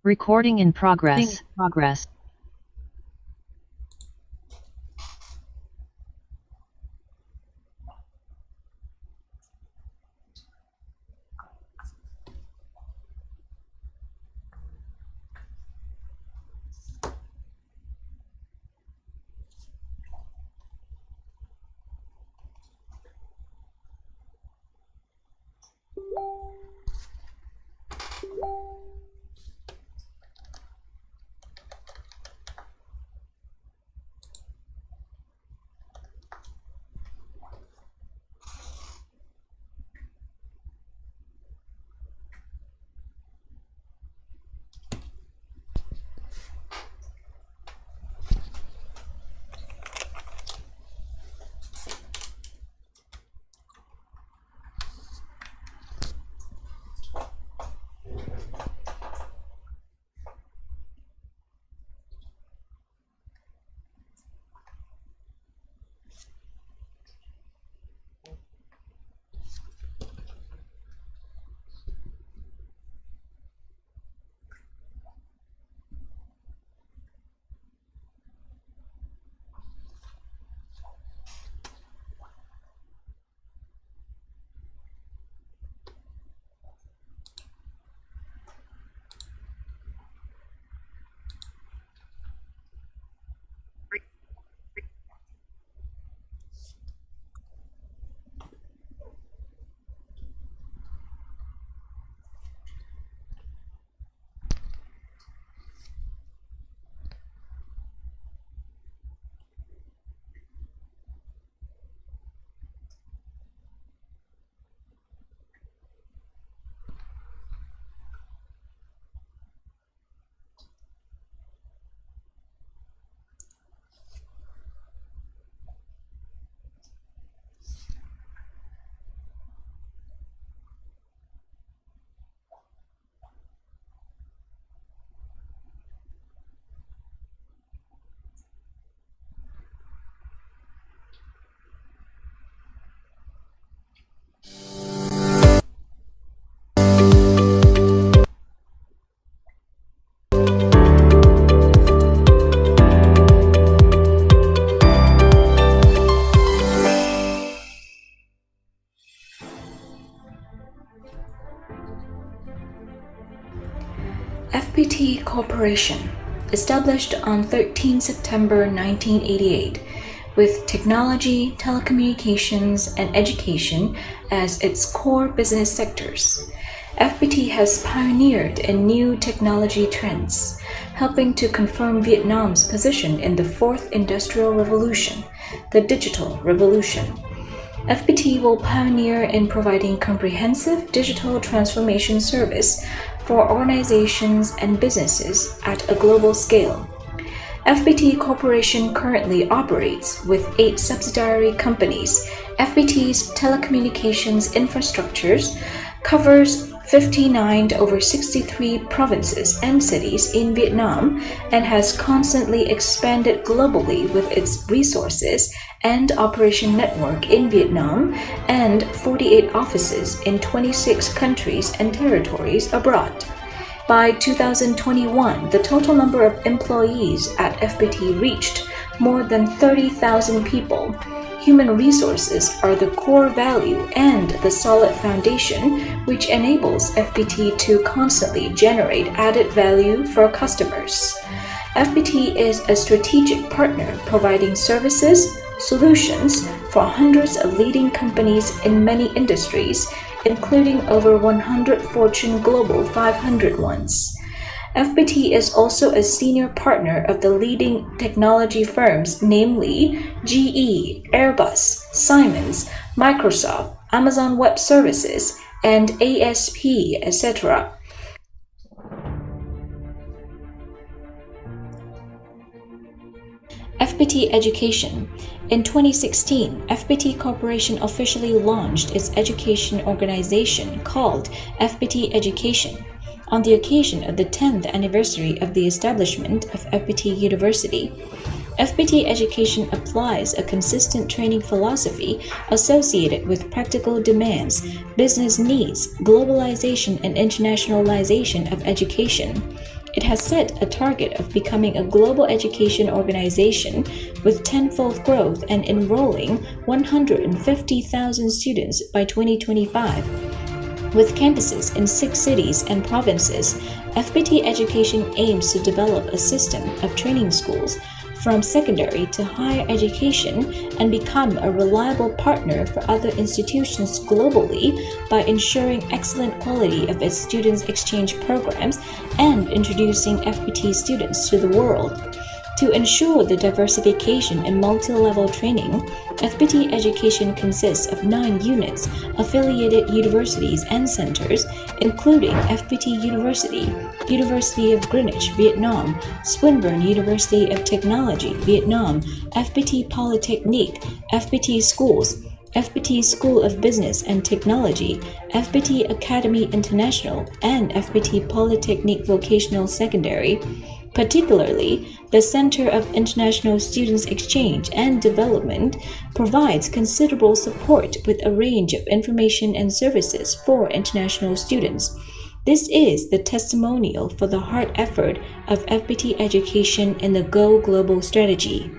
Recording in progress. FPT Corporation, established on 13 September 1988, with technology, telecommunications, and education as its core business sectors. FPT has pioneered in new technology trends, helping to confirm Vietnam's position in the Fourth Industrial Revolution, the digital revolution. FPT will pioneer in providing comprehensive digital transformation service for organizations and businesses at a global scale. FPT Corporation currently operates with 8 subsidiary companies. FPT's telecommunications infrastructures covers 59 over 63 provinces and cities in Vietnam and has constantly expanded globally with its resources and operation network in Vietnam and 48 offices in 26 countries and territories abroad. By 2021, the total number of employees at FPT reached more than 30,000 people. Human resources are the core value and the solid foundation which enables FPT to constantly generate added value for customers. FPT is a strategic partner providing services, solutions for hundreds of leading companies in many industries, including over 100 Fortune Global 500 ones. FPT is also a senior partner of the leading technology firms, namely GE, Airbus, Siemens, Microsoft, Amazon Web Services, and ASP, etc. FPT Education. In 2016, FPT Corporation officially launched its education organization called FPT Education. On the occasion of the 10th anniversary of the establishment of FPT University, FPT Education applies a consistent training philosophy associated with practical demands, business needs, globalization and internationalization of education. It has set a target of becoming a global education organization with tenfold growth and enrolling 150,000 students by 2025. With campuses in 6 cities and provinces, FPT Education aims to develop a system of training schools from secondary to higher education and become a reliable partner for other institutions globally by ensuring excellent quality of its students' exchange programs and introducing FPT students to the world. To ensure the diversification and multi-level training, FPT Education consists of 9 units, affiliated universities and centers, including FPT University, University of Greenwich, Vietnam, Swinburne University of Technology, Vietnam, FPT Polytechnique, FPT Schools, FPT School of Business and Technology, FPT Academy International, and FPT Polytechnique Vocational Secondary. Particularly, the Center of International Students Exchange and Development provides considerable support with a range of information and services for international students. This is the testimonial for the hard effort of FPT Education in the Go Global strategy.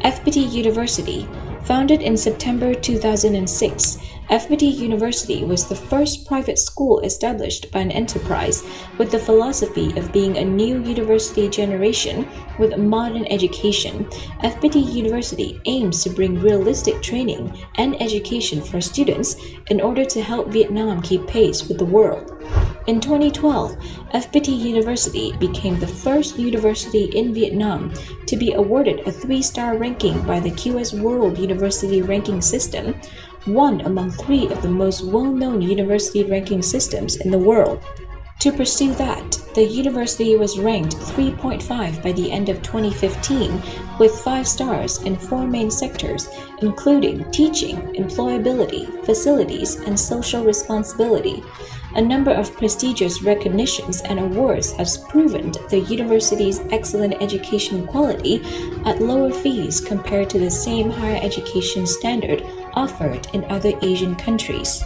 FPT University. Founded in September 2006, FPT University was the first private school established by an enterprise with the philosophy of being a new university generation with modern education. FPT University aims to bring realistic training and education for students in order to help Vietnam keep pace with the world. In 2012, FPT University became the first university in Vietnam to be awarded a 3-star ranking by the QS World University Ranking System, one among 3 of the most well-known university ranking systems in the world. To pursue that, the university was ranked 3.5 by the end of 2015 with 5 stars in 4 main sectors, including teaching, employability, facilities, and social responsibility. A number of prestigious recognitions and awards has proven the university's excellent education quality at lower fees compared to the same higher education standard offered in other Asian countries.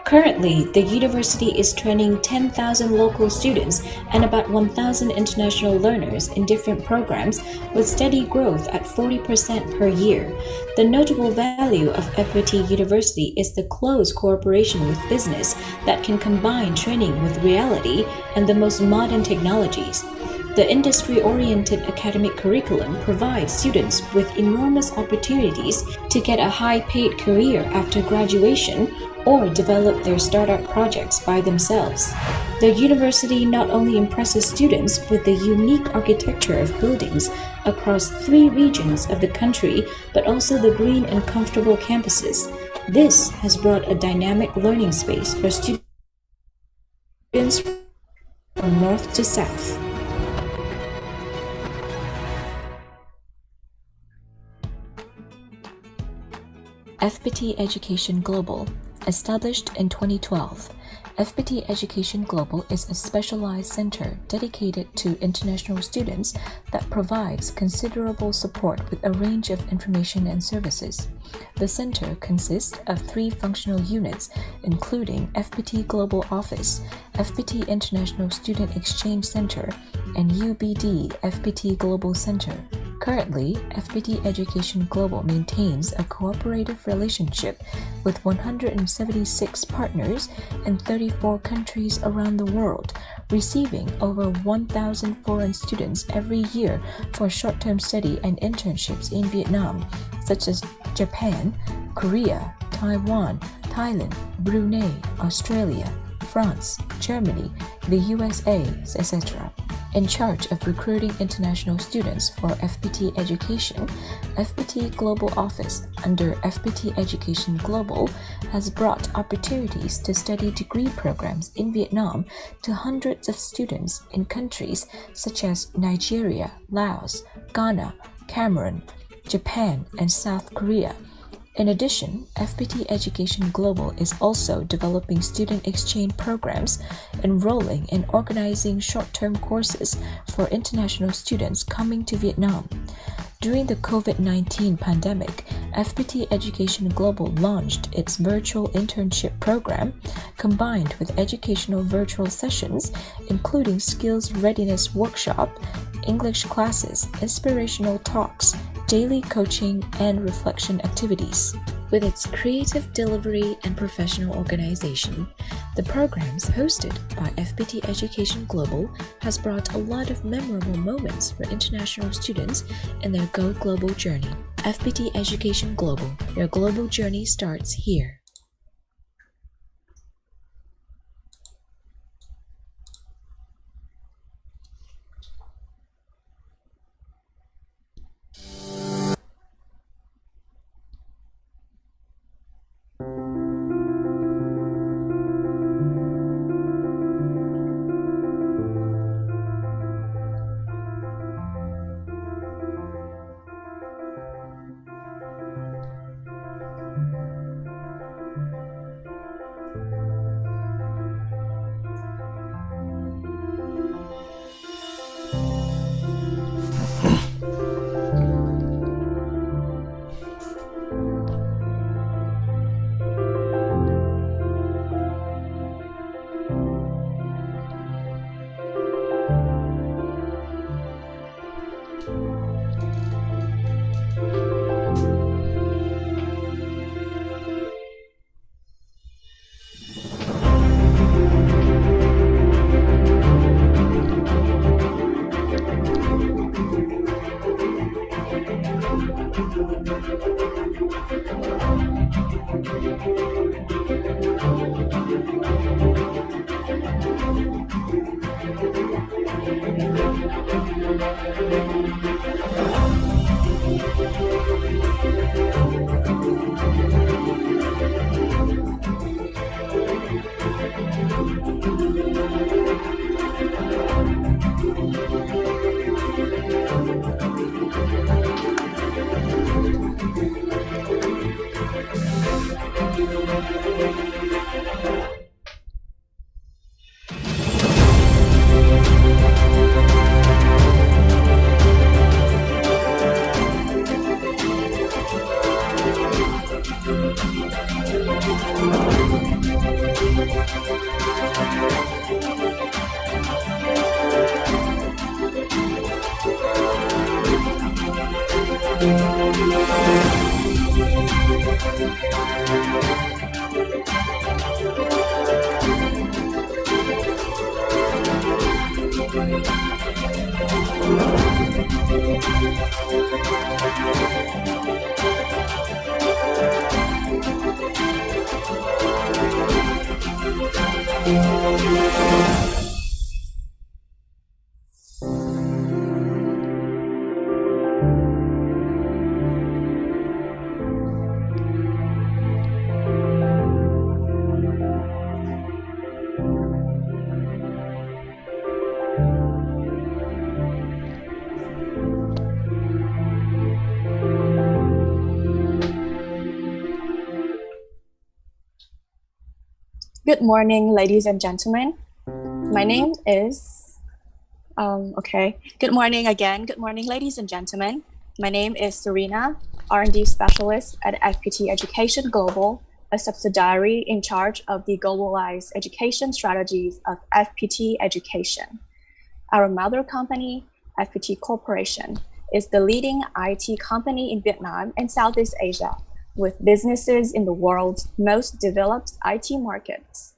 Currently, the university is training 10,000 local students and about 1,000 international learners in different programs with steady growth at 40% per year. The notable value of FPT University is the close cooperation with business that can combine training with reality and the most modern technologies. The industry-oriented academic curriculum provides students with enormous opportunities to get a high-paid career after graduation or develop their startup projects by themselves. The university not only impresses students with the unique architecture of buildings across 3 regions of the country, but also the green and comfortable campuses. This has brought a dynamic learning space for students from north to south. FPT Education Global. Established in 2012, FPT Education Global is a specialized center dedicated to international students that provides considerable support with a range of information and services. The center consists of 3 functional units, including FPT Global Office, FPT International Student Exchange Center, and UBD FPT Global Center. Currently, FPT Education Global maintains a cooperative relationship with 176 partners in 34 countries around the world, receiving over 1,000 foreign students every year for short-term study and internships in Vietnam, such as Japan, Korea, Taiwan, Thailand, Brunei, Australia, France, Germany, the USA, etc. In charge of recruiting international students for FPT Education, FPT Global Office under FPT Education Global has brought opportunities to study degree programs in Vietnam to hundreds of students in countries such as Nigeria, Laos, Ghana, Cameroon, Japan, and South Korea. In addition, FPT Education Global is also developing student exchange programs, enrolling and organizing short-term courses for international students coming to Vietnam. During the COVID-19 pandemic, FPT Education Global launched its virtual internship program, combined with educational virtual sessions, including skills readiness workshop, English classes, inspirational talks, daily coaching, and reflection activities. With its creative delivery and professional organization, the programs hosted by FPT Education Global has brought a lot of memorable moments for international students in their Go Global journey. FPT Education Global, your global journey starts here. Good morning, ladies and gentlemen. My name is, Good morning again. Good morning, ladies and gentlemen. My name is Serena, R&D Specialist at FPT Education Global, a subsidiary in charge of the globalized education strategies of FPT Education. Our mother company, FPT Corporation, is the leading IT company in Vietnam and Southeast Asia, with businesses in the world's most developed IT markets.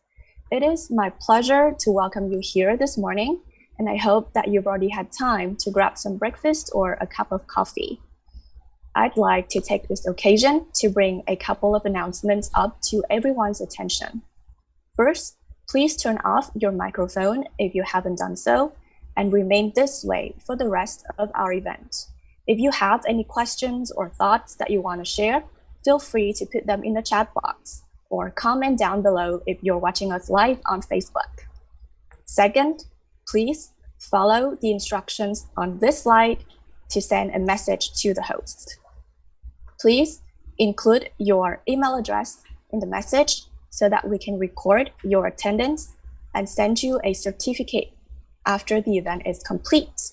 It is my pleasure to welcome you here this morning, and I hope that you've already had time to grab some breakfast or a cup of coffee. I'd like to take this occasion to bring a couple of announcements up to everyone's attention. First, please turn off your microphone if you haven't done so, and remain this way for the rest of our event. If you have any questions or thoughts that you want to share, feel free to put them in the chat box or comment down below if you're watching us live on Facebook. Second, please follow the instructions on this slide to send a message to the host. Please include your email address in the message so that we can record your attendance and send you a certificate after the event is complete.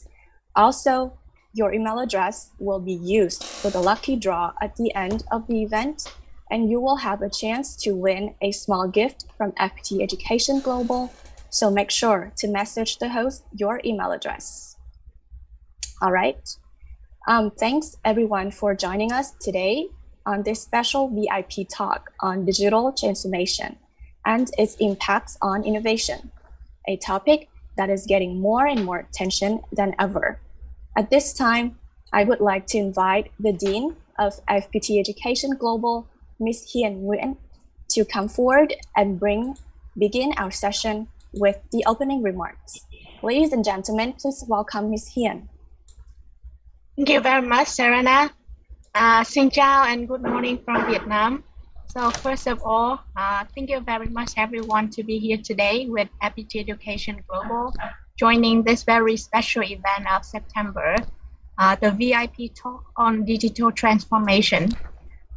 Also, your email address will be used for the lucky draw at the end of the event, and you will have a chance to win a small gift from FPT Education Global. So make sure to message the host your email address. All right. Thanks everyone for joining us today on this special VIP talk on digital transformation and its impacts on innovation, a topic that is getting more and more attention than ever. At this time, I would like to invite the Dean of FPT Education Global, Ms. 𝐒𝐮𝐬𝐜𝐫𝐢𝐛𝐞, to come forward and begin our session with the opening remarks. Ladies and gentlemen, please welcome Ms. 𝐒𝐮. Thank you very much, Serena. Xin chào and good morning from Vietnam. So first of all, thank you very much everyone to be here today with FPT Education Global, joining this very special event of September, the VIP talk on digital transformation.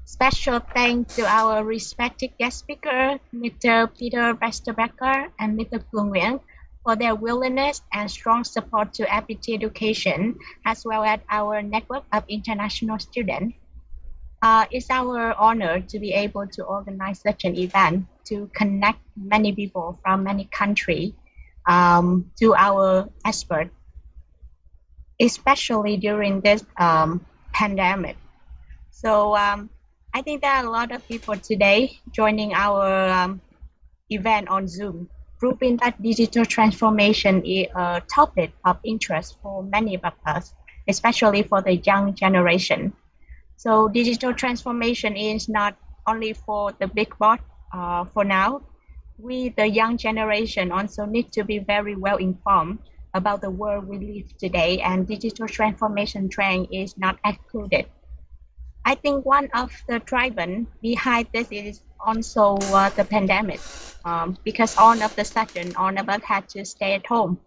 Special thanks to our respected guest speaker, Mr. Peter Westerbecker and Mr. 𝐒𝐿 for their willingness and strong support to FPT Education, as well as our network of international students. It's our honor to be able to organize such an event to connect many people from many countries to our experts, especially during this pandemic. So I think there are a lot of people today joining our event on Zoom, proving that digital transformation is a topic of interest for many of us, especially for the young generation. So digital transformation is not only for the big boss for now. We, the young generation, also need to be very well informed about the world we live today, and digital transformation trend is not excluded. I think one of the drivers behind this is also the pandemic, because all of a sudden, all of us had to stay at home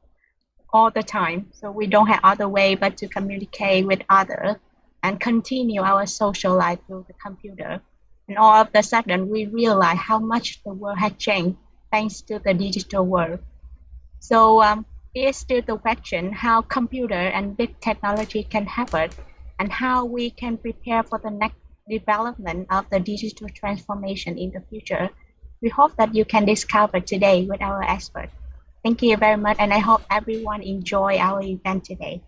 all the time. So we don't have other way but to communicate with others and continue our social life through the computer. And all of a sudden, we realize how much the world has changed thanks to the digital world. So it's still the question how computer and big technology can help us, and how we can prepare for the next development of the digital transformation in the future. We hope that you can discover today with our expert. Thank you very much, and I hope everyone enjoy our event today.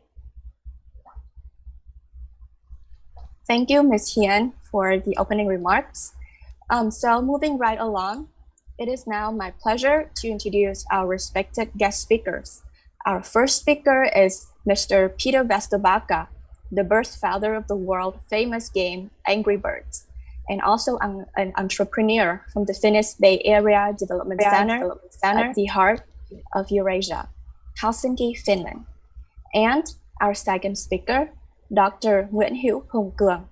Thank you, Ms. 𝐒𝐿, for the opening remarks. So moving right along, it is now my pleasure to introduce our respected guest speakers. Our first speaker is Mr. Peter Westerbecker, the birth father of the world famous game Angry Birds, and also an entrepreneur from the Finnish Bay Area Development Center at the heart of Eurasia, Helsinki, Finland. And our second speaker, Dr. 𝐬𝐿𝐫𝐢𝐛𝐞,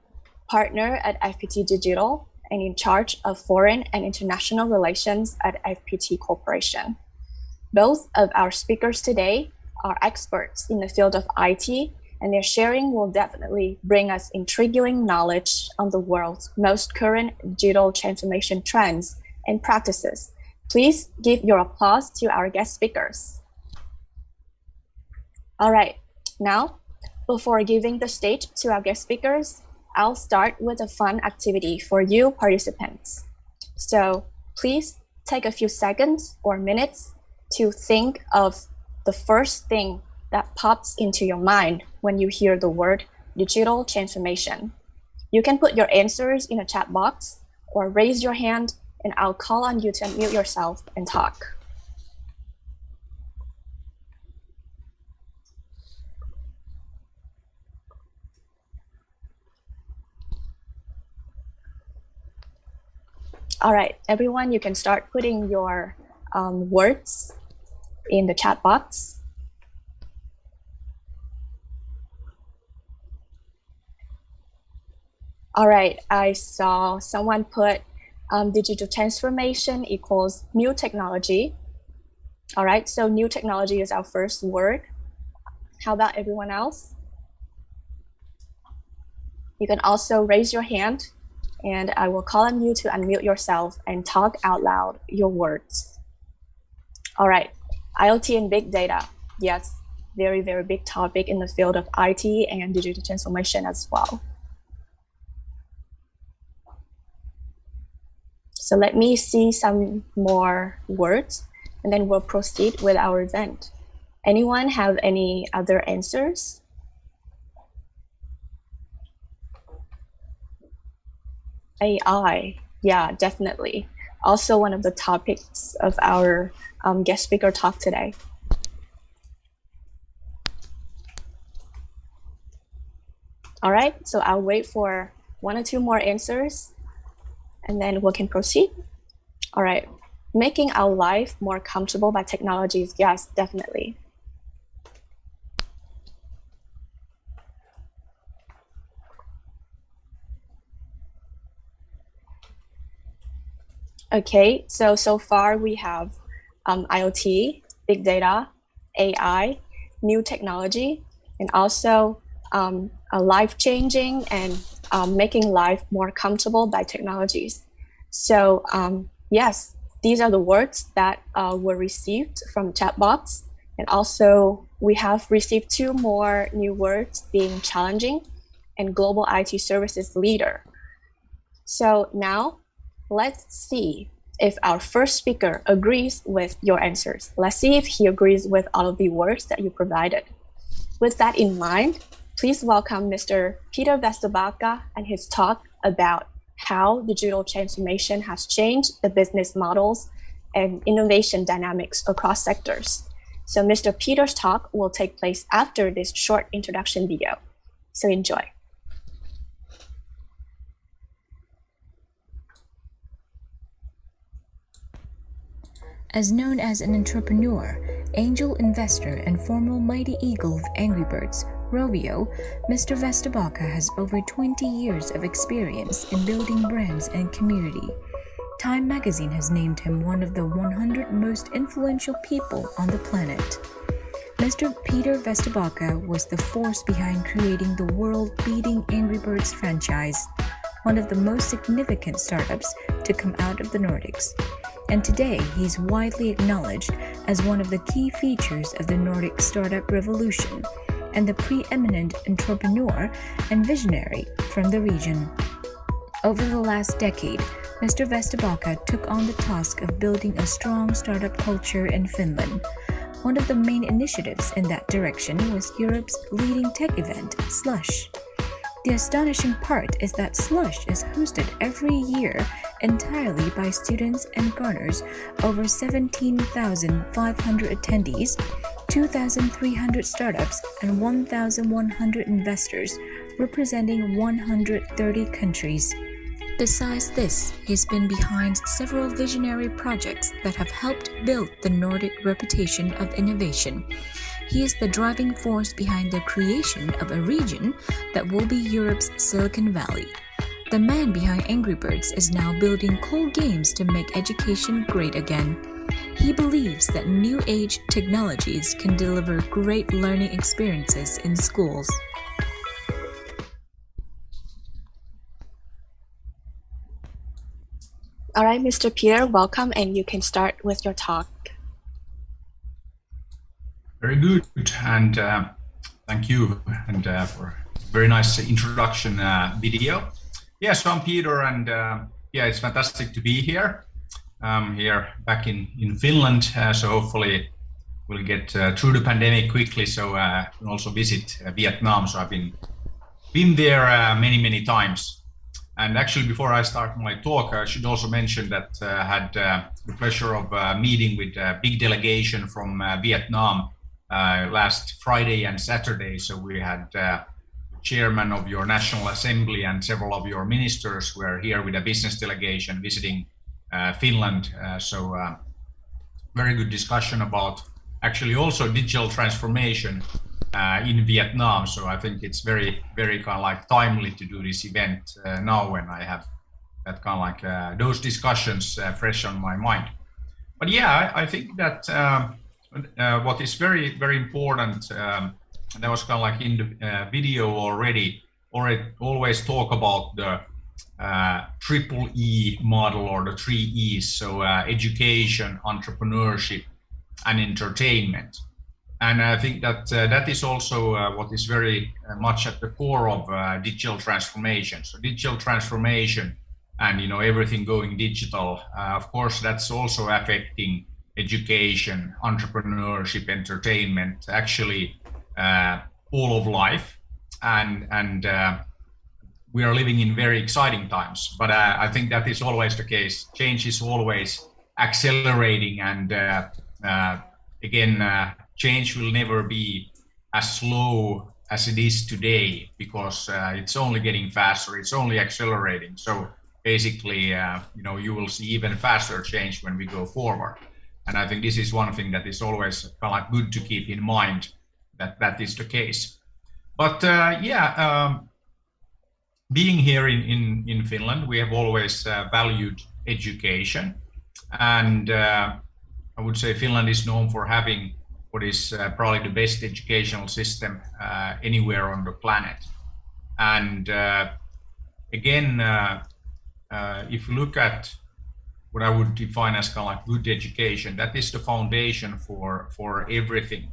partner at FPT Digital and in charge of foreign and international relations at FPT Corporation. Both of our speakers today are experts in the field of IT, and their sharing will definitely bring us intriguing knowledge on the world's most current digital transformation trends and practices. Please give your applause to our guest speakers. All right, now, before giving the stage to our guest speakers, I'll start with a fun activity for you participants. So please take a few seconds or minutes to think of the first thing that pops into your mind when you hear the word digital transformation. You can put your answers in a chat box or raise your hand, and I'll call on you to unmute yourself and talk. All right, everyone, you can start putting your words in the chat box. All right, I saw someone put digital transformation equals new technology. All right, so new technology is our first word. How about everyone else? You can also raise your hand, and I will call on you to unmute yourself and talk out loud your words. All right, IoT and big data. Yes, very, very big topic in the field of IT and digital transformation as well. So let me see some more words, and then we'll proceed with our event. Anyone have any other answers? AI, yeah, definitely. Also one of the topics of our guest speaker talk today. All right, so I'll wait for 1 or 2 more answers, and then we can proceed. All right, making our life more comfortable by technologies, yes, definitely. Okay, so far we have IoT, big data, AI, new technology, and also a life-changing and making life more comfortable by technologies. So yes, these are the words that were received from chatbots. And also we have received 2 more new words, being challenging and global IT services leader. So now let's see if our first speaker agrees with your answers. Let's see if he agrees with all of the words that you provided. With that in mind, please welcome Mr. Peter Vesterbacke and his talk about how digital transformation has changed the business models and innovation dynamics across sectors. So Mr. Peter's talk will take place after this short introduction video. So enjoy. As known as an entrepreneur, angel investor, and former mighty eagle of Angry Birds, Rovio, Mr. Vesterbacke has over 20 years of experience in building brands and community. Time magazine has named him one of the 100 most influential people on the planet. Mr. Peter Vesterbacke was the force behind creating the world-beating Angry Birds franchise, one of the most significant startups to come out of the Nordics. And today, he's widely acknowledged as one of the key features of the Nordic startup revolution and the preeminent entrepreneur and visionary from the region. Over the last decade, Mr. Vesterbacke took on the task of building a strong startup culture in Finland. One of the main initiatives in that direction was Europe's leading tech event, 𝗳nci:𝗫𝗹𝗫. The astonishing part is that 𝗳ci is hosted every year entirely by students and garners over 17,500 attendees, 2,300 startups, and 1,100 investors representing 130 countries. Besides this, he's been behind several visionary projects that have helped build the Nordic reputation of innovation. He is the driving force behind the creation of a region that will be Europe's Silicon Valley. The man behind Angry Birds is now building cool games to make education great again. He believes that new age technologies can deliver great learning experiences in schools. All right, Mr. Peter, welcome, and you can start with your talk. Very good, and thank you and for a very nice introduction video. Yeah, so I'm Peter, and yeah, it's fantastic to be here. Here back in Finland, so hopefully we'll get through the pandemic quickly. So can also visit Vietnam. So I've been there many times. And actually, before I start my talk, I should also mention that I had the pleasure of meeting with a big delegation from Vietnam last Friday and Saturday. So we had the chairman of your National Assembly and several of your ministers were here with a business delegation visiting Finland. So very good discussion about actually also digital transformation in Vietnam. So I think it's very kind of like timely to do this event now when I have that kind of like those discussions fresh on my mind. But yeah, I think that what is very important, that was kind of like in the video already always talk about the triple E model, or the 3 E's. So education, entrepreneurship, and entertainment. And I think that that is also what is very much at the core of digital transformation. So digital transformation and everything going digital, of course, that's also affecting education, entrepreneurship, entertainment, actually all of life. And we are living in very exciting times. But I think that is always the case. Change is always accelerating, and again, change will never be as slow as it is today, because it's only getting faster, it's only accelerating. So basically, you will see even faster change when we go forward. And I think this is one thing that is always good to keep in mind, that that is the case. But being here in Finland, we have always valued education. And I would say Finland is known for having what is probably the best educational system anywhere on the planet. And again, if you look at what I would define as good education, that is the foundation for everything.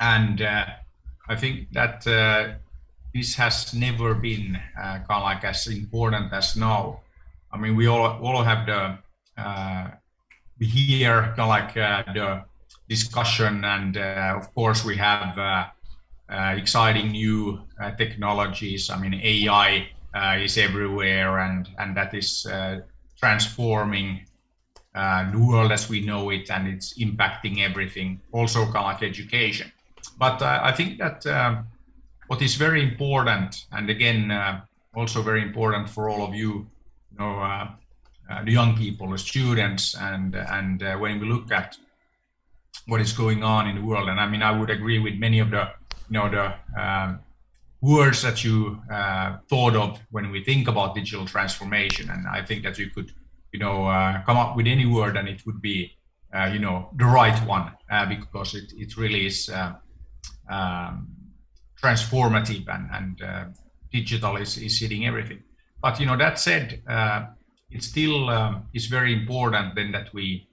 And I think that this has never been as important as now. I mean, we all have the we hear the discussion, and of course we have exciting new technologies. I mean, AI is everywhere, and that is transforming the world as we know it, and it's impacting everything, also education. But I think that what is very important, and again also very important for all of you, the young people, the students, and when we look at what is going on in the world, and I mean, I would agree with many of the words that you thought of when we think about digital transformation. And I think that you could come up with any word and it would be the right one, because it really is transformative, and digital is hitting everything. But that said, it still is very important then that we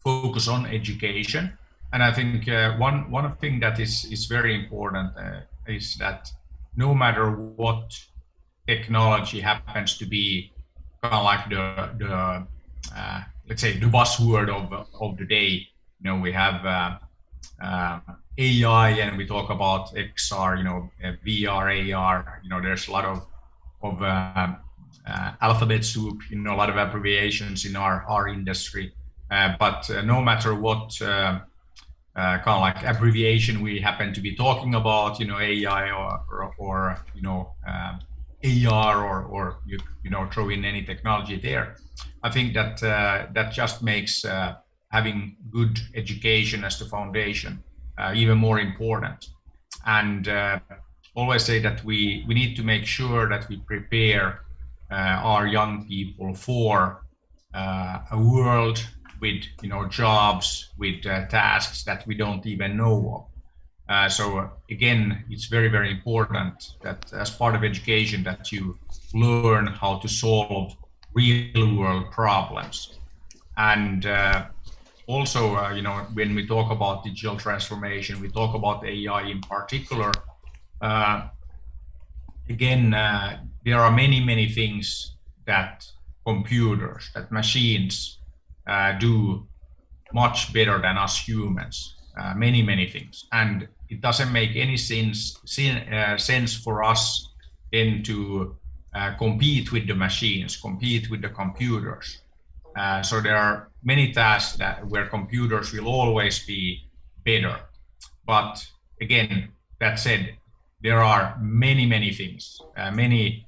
focus on education. And I think one of the things that is very important is that no matter what technology happens to be the let's say the buzzword of the day, we have AI, and we talk about XR, VR, AR, there's a lot of alphabet soup, a lot of abbreviations in our industry. But no matter what abbreviation we happen to be talking about, AI or AR, or throw in any technology there, I think that that just makes having good education as the foundation even more important. And always say that we need to make sure that we prepare our young people for a world with jobs, with tasks that we don't even know of. So again, it's very, very important that as part of education that you learn how to solve real world problems. And also, when we talk about digital transformation, we talk about AI in particular. Again, there are many things that computers, that machines do much better than us humans. Many things, and it doesn't make any sense for us then to compete with the machines, compete with the computers. So there are many tasks where computers will always be better. But again, that said, there are many things, many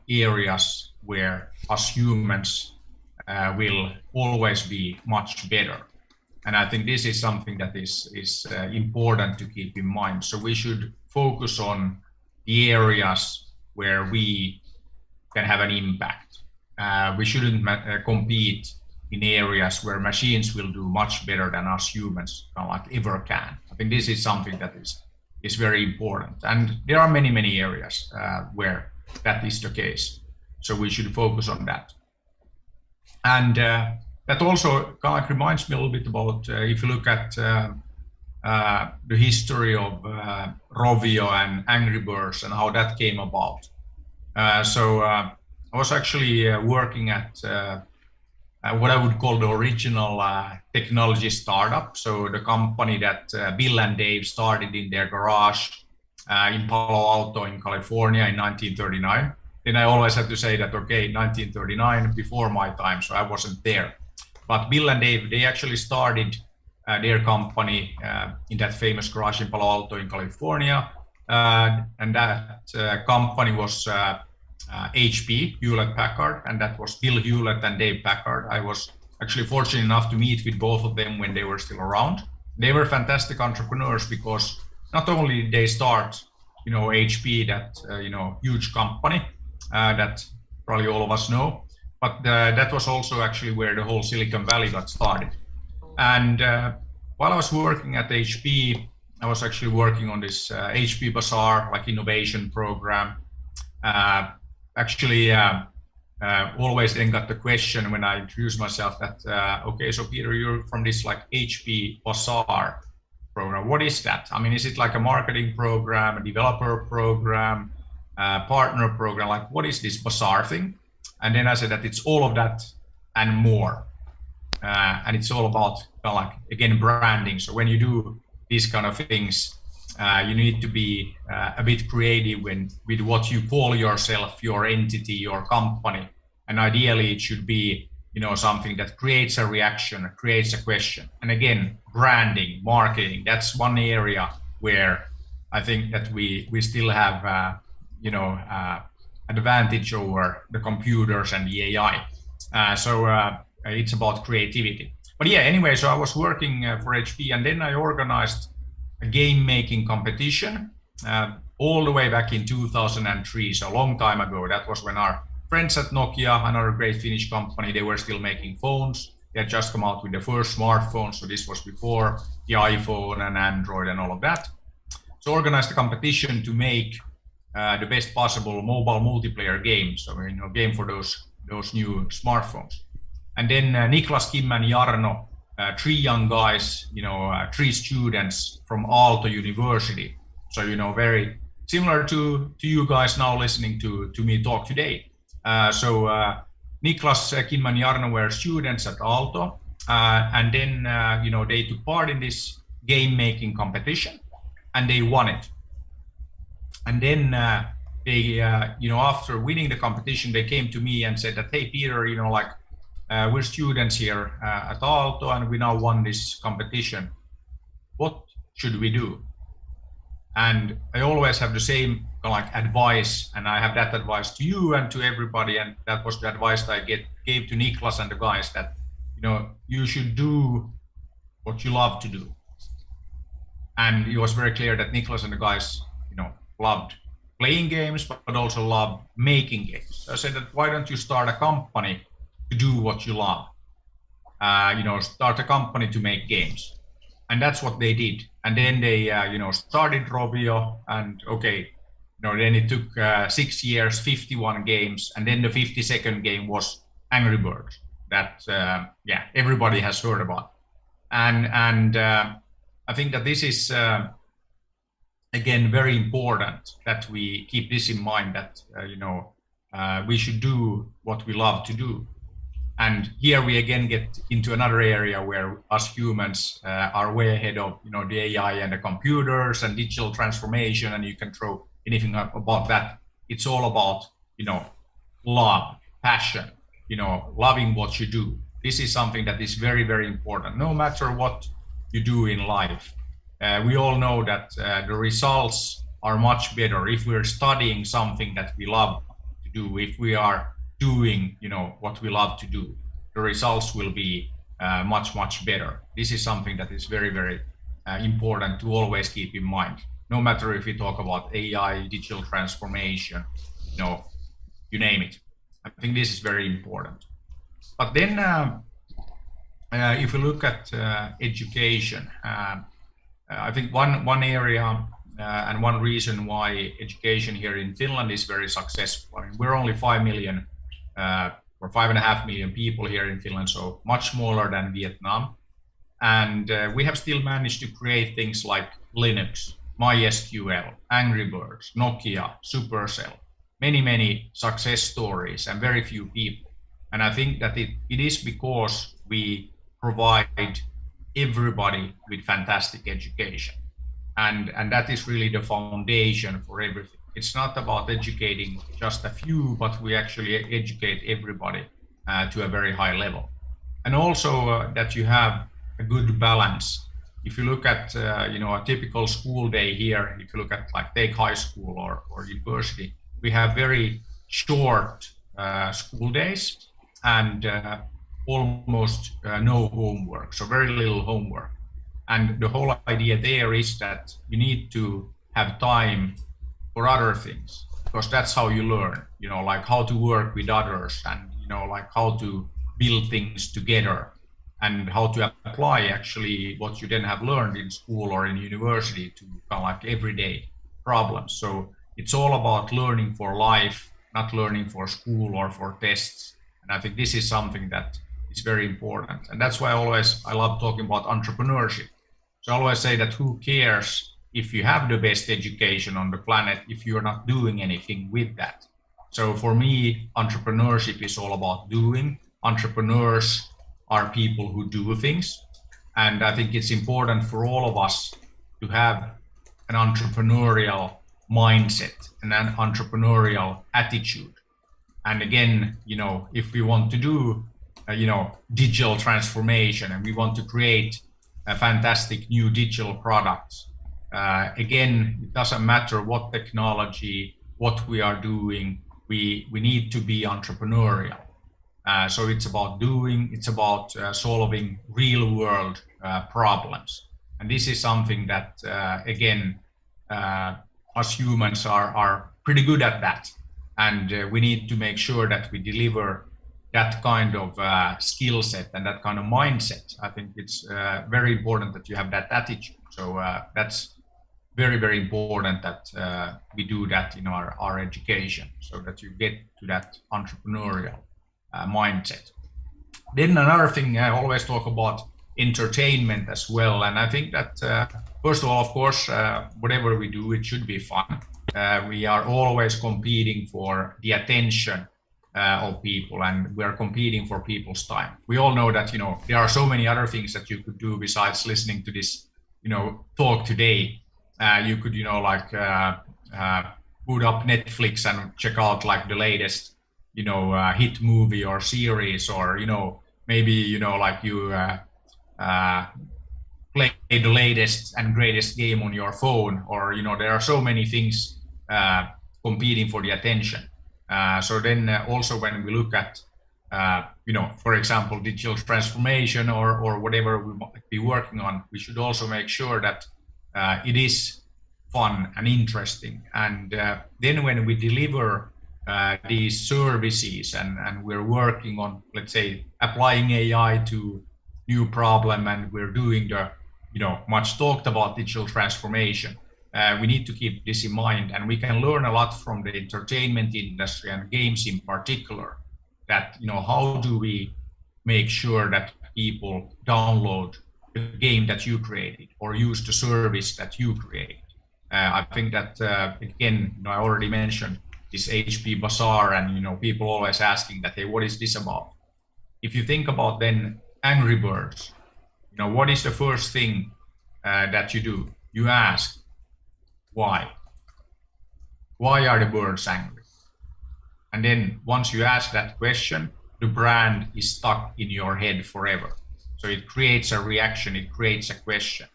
areas where us humans will always be much better. And I think this is something that is important to keep in mind. So we should focus on the areas where we can have an impact. We shouldn't compete in areas where machines will do much better than us humans ever can. I think this is something that is very important. And there are many areas where that is the case. So we should focus on that. And that also reminds me a little bit about if you look at the history of Rovio and Angry Birds and how that came about. I was actually working at what I would call the original technology startup. So the company that Bill and Dave started in their garage in Palo Alto in California in 1939. Then I always have to say that, okay, 1939, before my time, so I wasn't there. But Bill and Dave, they actually started their company in that famous garage in Palo Alto in California. And that company was HP, Hewlett-Packard, and that was Bill Hewlett and Dave Packard. I was actually fortunate enough to meet with both of them when they were still around. They were fantastic entrepreneurs because not only did they start, HP, that huge company that probably all of us know, but that was also actually where the whole Silicon Valley got started. And while I was working at HP, I was actually working on this HP Bazaar, like innovation program. Always then got the question when I introduced myself that, okay, so Peter, you're from this like HP Bazaar program. What is that? I mean, is it like a marketing program, a developer program, partner program? Like, what is this Bazaar thing? And then I said that it's all of that and more. And it's all about again, branding. So when you do these kind of things, you need to be a bit creative with what you call yourself, your entity, your company. And ideally it should be, something that creates a reaction, creates a question. And again, branding, marketing, that's one area where I think that we still have, advantage over the computers and the AI. It's about creativity. But yeah, anyway, so I was working for HP, and then I organized a game making competition all the way back in 2003, so a long time ago. That was when our friends at Nokia, another great Finnish company, they were still making phones. They had just come out with the first smartphone, so this was before the iPhone and Android and all of that. So organized a competition to make the best possible mobile multiplayer game, so game for those new smartphones. And then Niklas, Kim, and Jarno, three young guys, three students from Aalto University. So, very similar to you guys now listening to me talk today. Niklas, Kim, and Jarno were students at Aalto. And then, they took part in this game-making competition, and they won it. And then they, after winning the competition, they came to me and said that, hey, Peter, we're students here at Aalto, and we now won this competition. What should we do? And I always have the same advice, and I have that advice to you and to everybody. And that was the advice that I gave to Niklas and the guys, that you should do what you love to do. And it was very clear that Niklas and the guys, loved playing games, but also loved making games. So I said that, why don't you start a company to do what you love? Start a company to make games. And that's what they did. And then they, started Rovio, and then it took 6 years, 51 games. And then the 52nd game was Angry Birds that, everybody has heard about. And I think that this is, again, very important that we keep this in mind, that, we should do what we love to do. And here we again get into another area where us humans are way ahead of the AI and the computers and digital transformation, and you can throw anything up about that. It's all about love, passion, loving what you do. This is something that is very, very important, no matter what you do in life. We all know that the results are much better if we're studying something that we love to do. If we are doing what we love to do, the results will be much, much better. This is something that is very, very important to always keep in mind, no matter if we talk about AI, digital transformation, you name it. I think this is very important. But then if we look at education, I think one area and one reason why education here in Finland is very successful. I mean, we're only 5 million or 5.5 million people here in Finland, so much smaller than Vietnam. And we have still managed to create things like Linux, MySQL, Angry Birds, Nokia, Supercell, many success stories and very few people. And I think that it is because we provide everybody with fantastic education. And that is really the foundation for everything. It's not about educating just a few, but we actually educate everybody to a very high level. And also that you have a good balance. If you look at a typical school day here, if you look at like take high school or university, we have very short school days and almost no homework, so very little homework. And the whole idea there is that you need to have time for other things, because that's how you learn, like how to work with others and, like how to build things together and how to apply actually what you then have learned in school or in university to kind of like everyday problems. So it's all about learning for life, not learning for school or for tests. And I think this is something that is very important. And that's why I love talking about entrepreneurship. So I always say that who cares if you have the best education on the planet if you're not doing anything with that. So for me, entrepreneurship is all about doing. Entrepreneurs are people who do things. And I think it's important for all of us to have an entrepreneurial mindset and an entrepreneurial attitude. And again, if we want to do, digital transformation and we want to create a fantastic new digital products, again, it doesn't matter what technology, what we are doing, we need to be entrepreneurial. So it's about doing, it's about solving real world problems. And this is something that, again, us humans are pretty good at that. And we need to make sure that we deliver that kind of skill set and that kind of mindset. I think it's very important that you have that attitude. So that's very important that we do that in our education, so that you get to that entrepreneurial mindset. Then another thing, I always talk about entertainment as well. And I think that, first of all, of course, whatever we do, it should be fun. We are always competing for the attention of people, and we are competing for people's time. We all know that, there are so many other things that you could do besides listening to this, talk today. You could, put up Netflix and check out like the latest, hit movie or series, or, maybe, you play the latest and greatest game on your phone, or, there are so many things competing for the attention. So then also when we look at, for example, digital transformation or whatever we might be working on, we should also make sure that it is fun and interesting. And then when we deliver these services and we're working on, let's say, applying AI to new problem, and we're doing the, much talked about digital transformation, we need to keep this in mind. And we can learn a lot from the entertainment industry and games in particular, that, how do we make sure that people download the game that you created or use the service that you create. I think that, again, I already mentioned this HP Bazaar, and, people always asking that, hey, what is this about? If you think about then Angry Birds, what is the first thing that you do? You ask, why? Why are the birds angry? And then once you ask that question, the brand is stuck in your head forever. So it creates a reaction, it creates a question.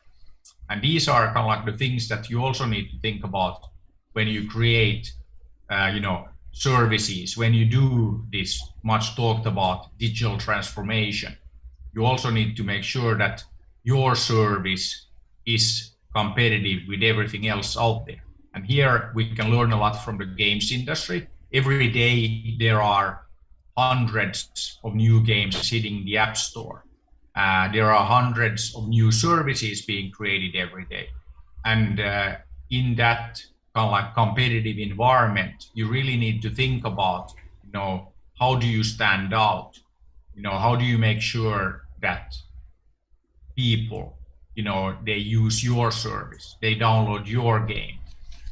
And these are kind of like the things that you also need to think about when you create, services. When you do this much talked about digital transformation, you also need to make sure that your service is competitive with everything else out there. And here we can learn a lot from the games industry. Every day there are hundreds of new games hitting the App Store. There are hundreds of new services being created every day. And in that kind of like competitive environment, you really need to think about, how do you stand out? How do you make sure that people, they use your service, they download your game.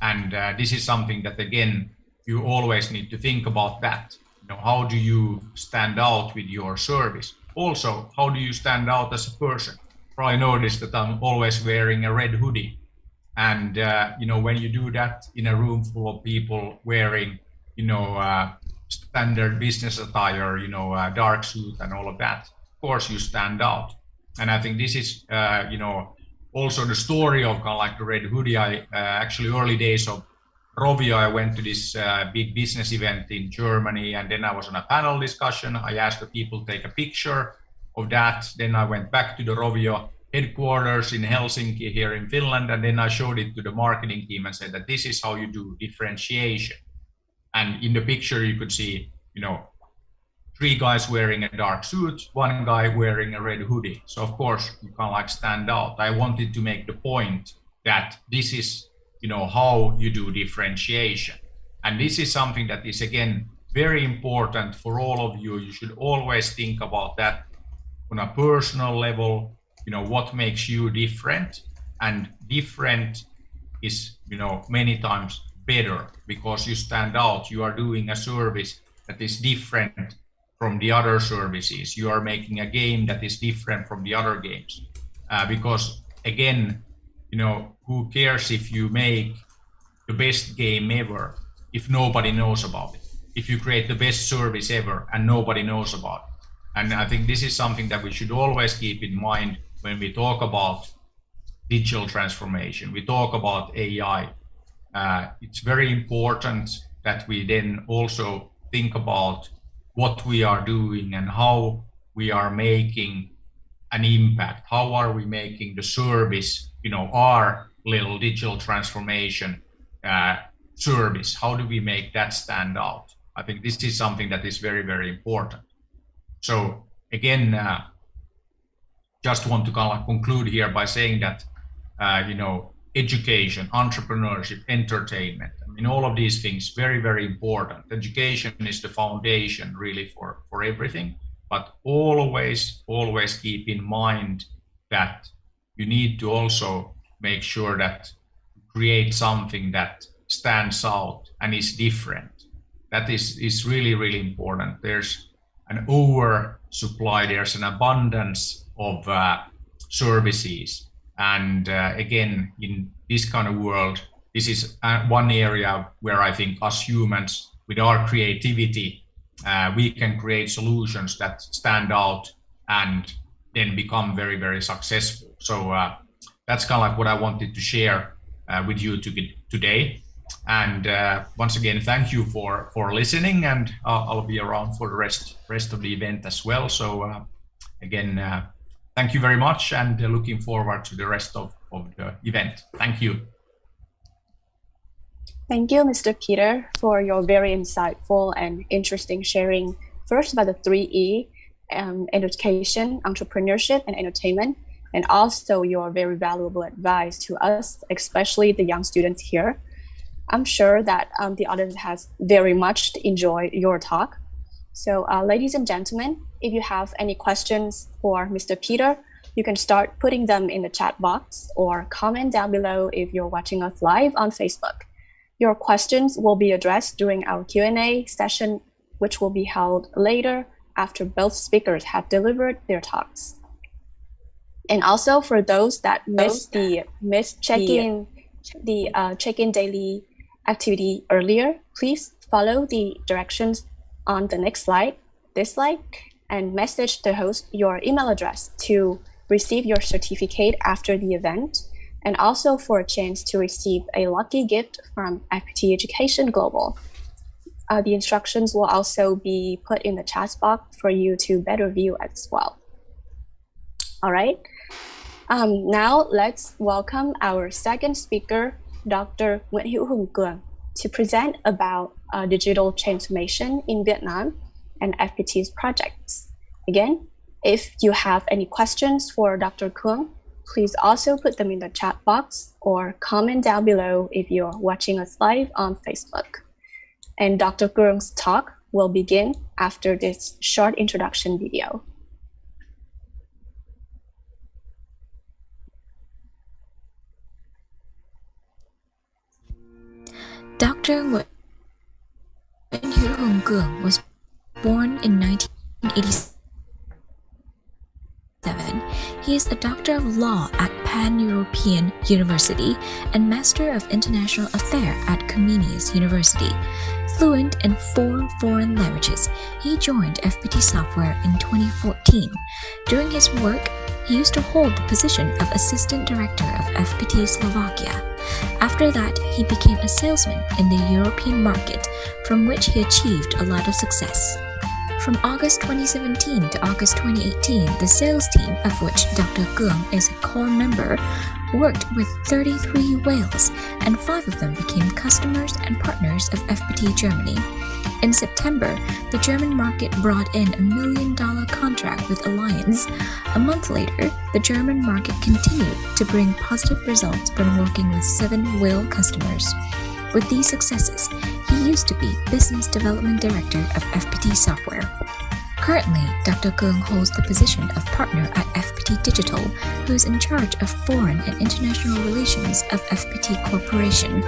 And this is something that, again, you always need to think about that. How do you stand out with your service? Also, how do you stand out as a person? Probably noticed that I'm always wearing a red hoodie. And, when you do that in a room full of people wearing, standard business attire, a dark suit and all of that, of course you stand out. And I think this is, also the story of kind of like the red hoodie. I actually early days of Rovio, I went to this big business event in Germany, and then I was on a panel discussion. I asked the people to take a picture of that. Then I went back to the Rovio headquarters in Helsinki here in Finland, and then I showed it to the marketing team and said that this is how you do differentiation. And in the picture you could see, 3 guys wearing a dark suit, 1 guy wearing a red hoodie. So of course you can't like stand out. I wanted to make the point that this is, how you do differentiation. And this is something that is, again, very important for all of you. You should always think about that on a personal level, what makes you different. And different is, many times better because you stand out. You are doing a service that is different from the other services. You are making a game that is different from the other games. Because again, who cares if you make the best game ever if nobody knows about it? If you create the best service ever and nobody knows about it? And I think this is something that we should always keep in mind when we talk about digital transformation. We talk about AI. It's very important that we then also think about what we are doing and how we are making an impact. How are we making the service, our little digital transformation service? How do we make that stand out? I think this is something that is very, very important. So again, just want to kind of conclude here by saying that, education, entrepreneurship, entertainment, all of these things, very, very important. Education is the foundation really for everything, but always keep in mind that you need to also make sure that you create something that stands out and is different. That is really, really important. There's an oversupply, there's an abundance of services. And again, in this kind of world, this is one area where I think us humans, with our creativity, we can create solutions that stand out and then become very, very successful. So that's kind of like what I wanted to share with you today. And once again, thank you for listening, and I'll be around for the rest of the event as well. So again, thank you very much, and looking forward to the rest of the event. Thank you. Thank you, Mr. Peter, for your very insightful and interesting sharing. First about the 3E, education, entrepreneurship, and entertainment, and also your very valuable advice to us, especially the young students here. I'm sure that the audience has very much enjoyed your talk. So ladies and gentlemen, if you have any questions for Mr. Peter, you can start putting them in the chat box or comment down below if you're watching us live on Facebook. Your questions will be addressed during our Q&A session, which will be held later after both speakers have delivered their talks. And also for those that missed check-in daily activity earlier, please follow the directions on the next slide, this slide, and message the host your email address to receive your certificate after the event, and also for a chance to receive a lucky gift from FPT Education Global. The instructions will also be put in the chat box for you to better view as well. All right. Now let's welcome our second speaker, Dr. 𝐒𝐮𝐬𝐫𝐢𝐛𝐞, to present about digital transformation in Vietnam and FPT's projects. Again, if you have any questions for Dr. 𝐒𝐮, please also put them in the chat box or comment down below if you're watching us live on Facebook. And Dr. 𝐒𝐮's talk will begin after this short introduction video. Dr. 𝐒𝐮𝐬𝐜𝐫𝐢𝐻𝐈 was born in 1987. He is a Doctor of Law at Pan-European University and Master of International Affairs at Comenius University. Fluent in 4 foreign languages, he joined FPT Software in 2014. During his work, he used to hold the position of Assistant Director of FPT Slovakia. After that, he became a salesman in the European market, from which he achieved a lot of success. From August 2017 to August 2018, the sales team, of which Dr. 𝐒𝐿 is a core member, worked with 33 whales, and 5 of them became customers and partners of FPT Germany. In September, the German market brought in a $1 million contract with Allianz. A month later, the German market continued to bring positive results from working with 7 whale customers. With these successes, he used to be Business Development Director of FPT Software. Currently, Dr. 𝐒𝐿 holds the position of partner at FPT Digital, who is in charge of foreign and international relations of FPT Corporation.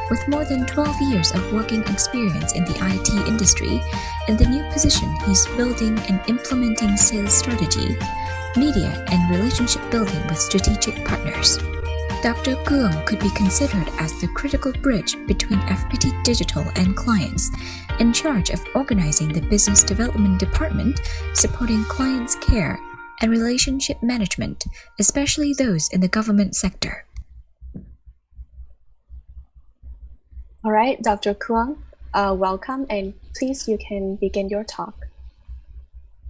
With more than 12 years of working experience in the IT industry, in the new position he's building and implementing sales strategy, media and relationship building with strategic partners. Dr. 𝐒𝐿 could be considered as the critical bridge between FPT Digital and clients, in charge of organizing the business development department, supporting clients' care, and relationship management, especially those in the government sector. All right, Dr. 𝐒𝐿, welcome, and please, you can begin your talk.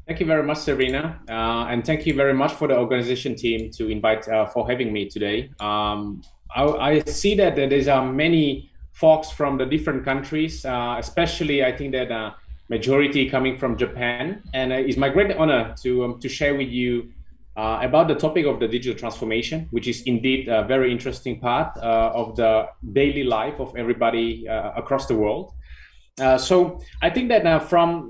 Thank you very much, Serena, and thank you very much for the organization team to invite for having me today. I see that there's many folks from the different countries, especially I think that majority coming from Japan, and it's my great honor to share with you about the topic of the digital transformation, which is indeed a very interesting part of the daily life of everybody across the world. So I think that from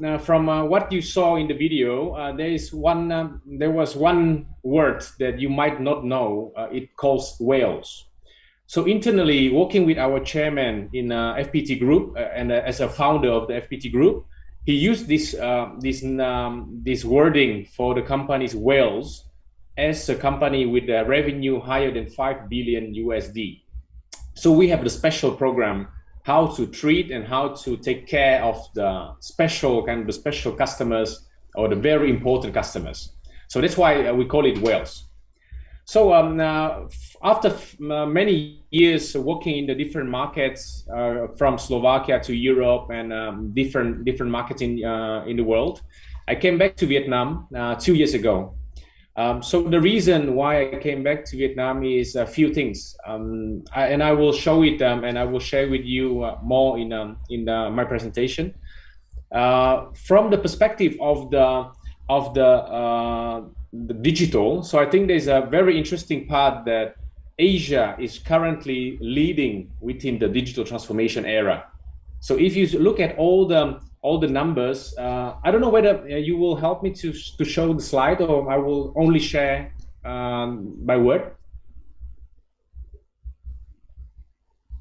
what you saw in the video, there was one word that you might not know. It calls whales. So internally, working with our chairman in FPT Group and as a founder of the FPT Group, he used this wording for the company's whales as a company with a revenue higher than $5 billion USD. So we have the special program how to treat and how to take care of the special customers or the very important customers. So that's why we call it whales. So after many years working in the different markets from Slovakia to Europe and different markets in the world, I came back to Vietnam 2 years ago. So the reason why I came back to Vietnam is a few things, and I will show it and I will share with you more in my presentation. From the perspective of the digital, so I think there's a very interesting part that Asia is currently leading within the digital transformation era. So if you look at all the numbers, I don't know whether you will help me to show the slide, or I will only share by word.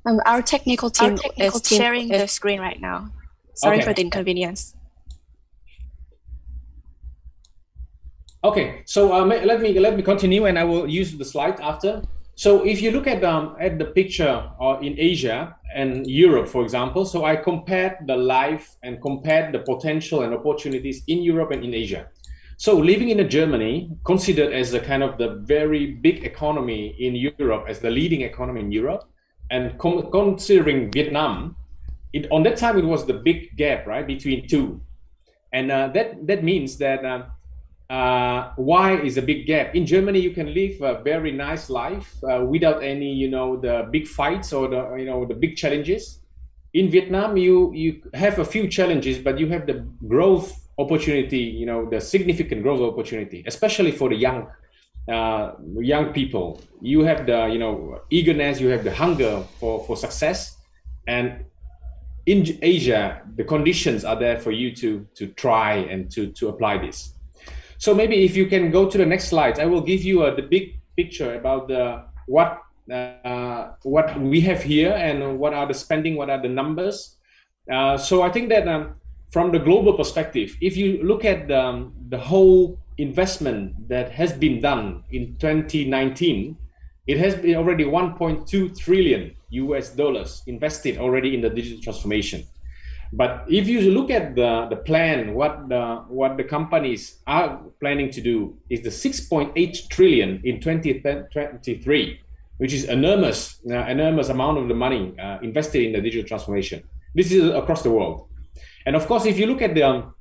Our technical team is sharing the screen right now. Sorry for the inconvenience. Okay, so let me continue, and I will use the slide after. So if you look at the picture in Asia and Europe, for example, so I compared the life and compared the potential and opportunities in Europe and in Asia. So living in Germany, considered as a kind of the very big economy in Europe, as the leading economy in Europe, and considering Vietnam, on that time it was the big gap, right, between two, and that means that why is a big gap? In Germany, you can live a very nice life without any, the big fights or the big challenges. In Vietnam, you have a few challenges, but you have the growth opportunity, the significant growth opportunity, especially for the young people. You have the, eagerness, you have the hunger for success, and in Asia, the conditions are there for you to try and to apply this. So maybe if you can go to the next slide, I will give you the big picture about what what we have here and what are the spending, what are the numbers. So I think that from the global perspective, if you look at the whole investment that has been done in 2019, it has been already 1.2 trillion US dollars invested already in the digital transformation. But if you look at the plan, what the companies are planning to do is the 6.8 trillion in 2023, which is enormous amount of the money invested in the digital transformation. This is across the world. And of course, if you look at the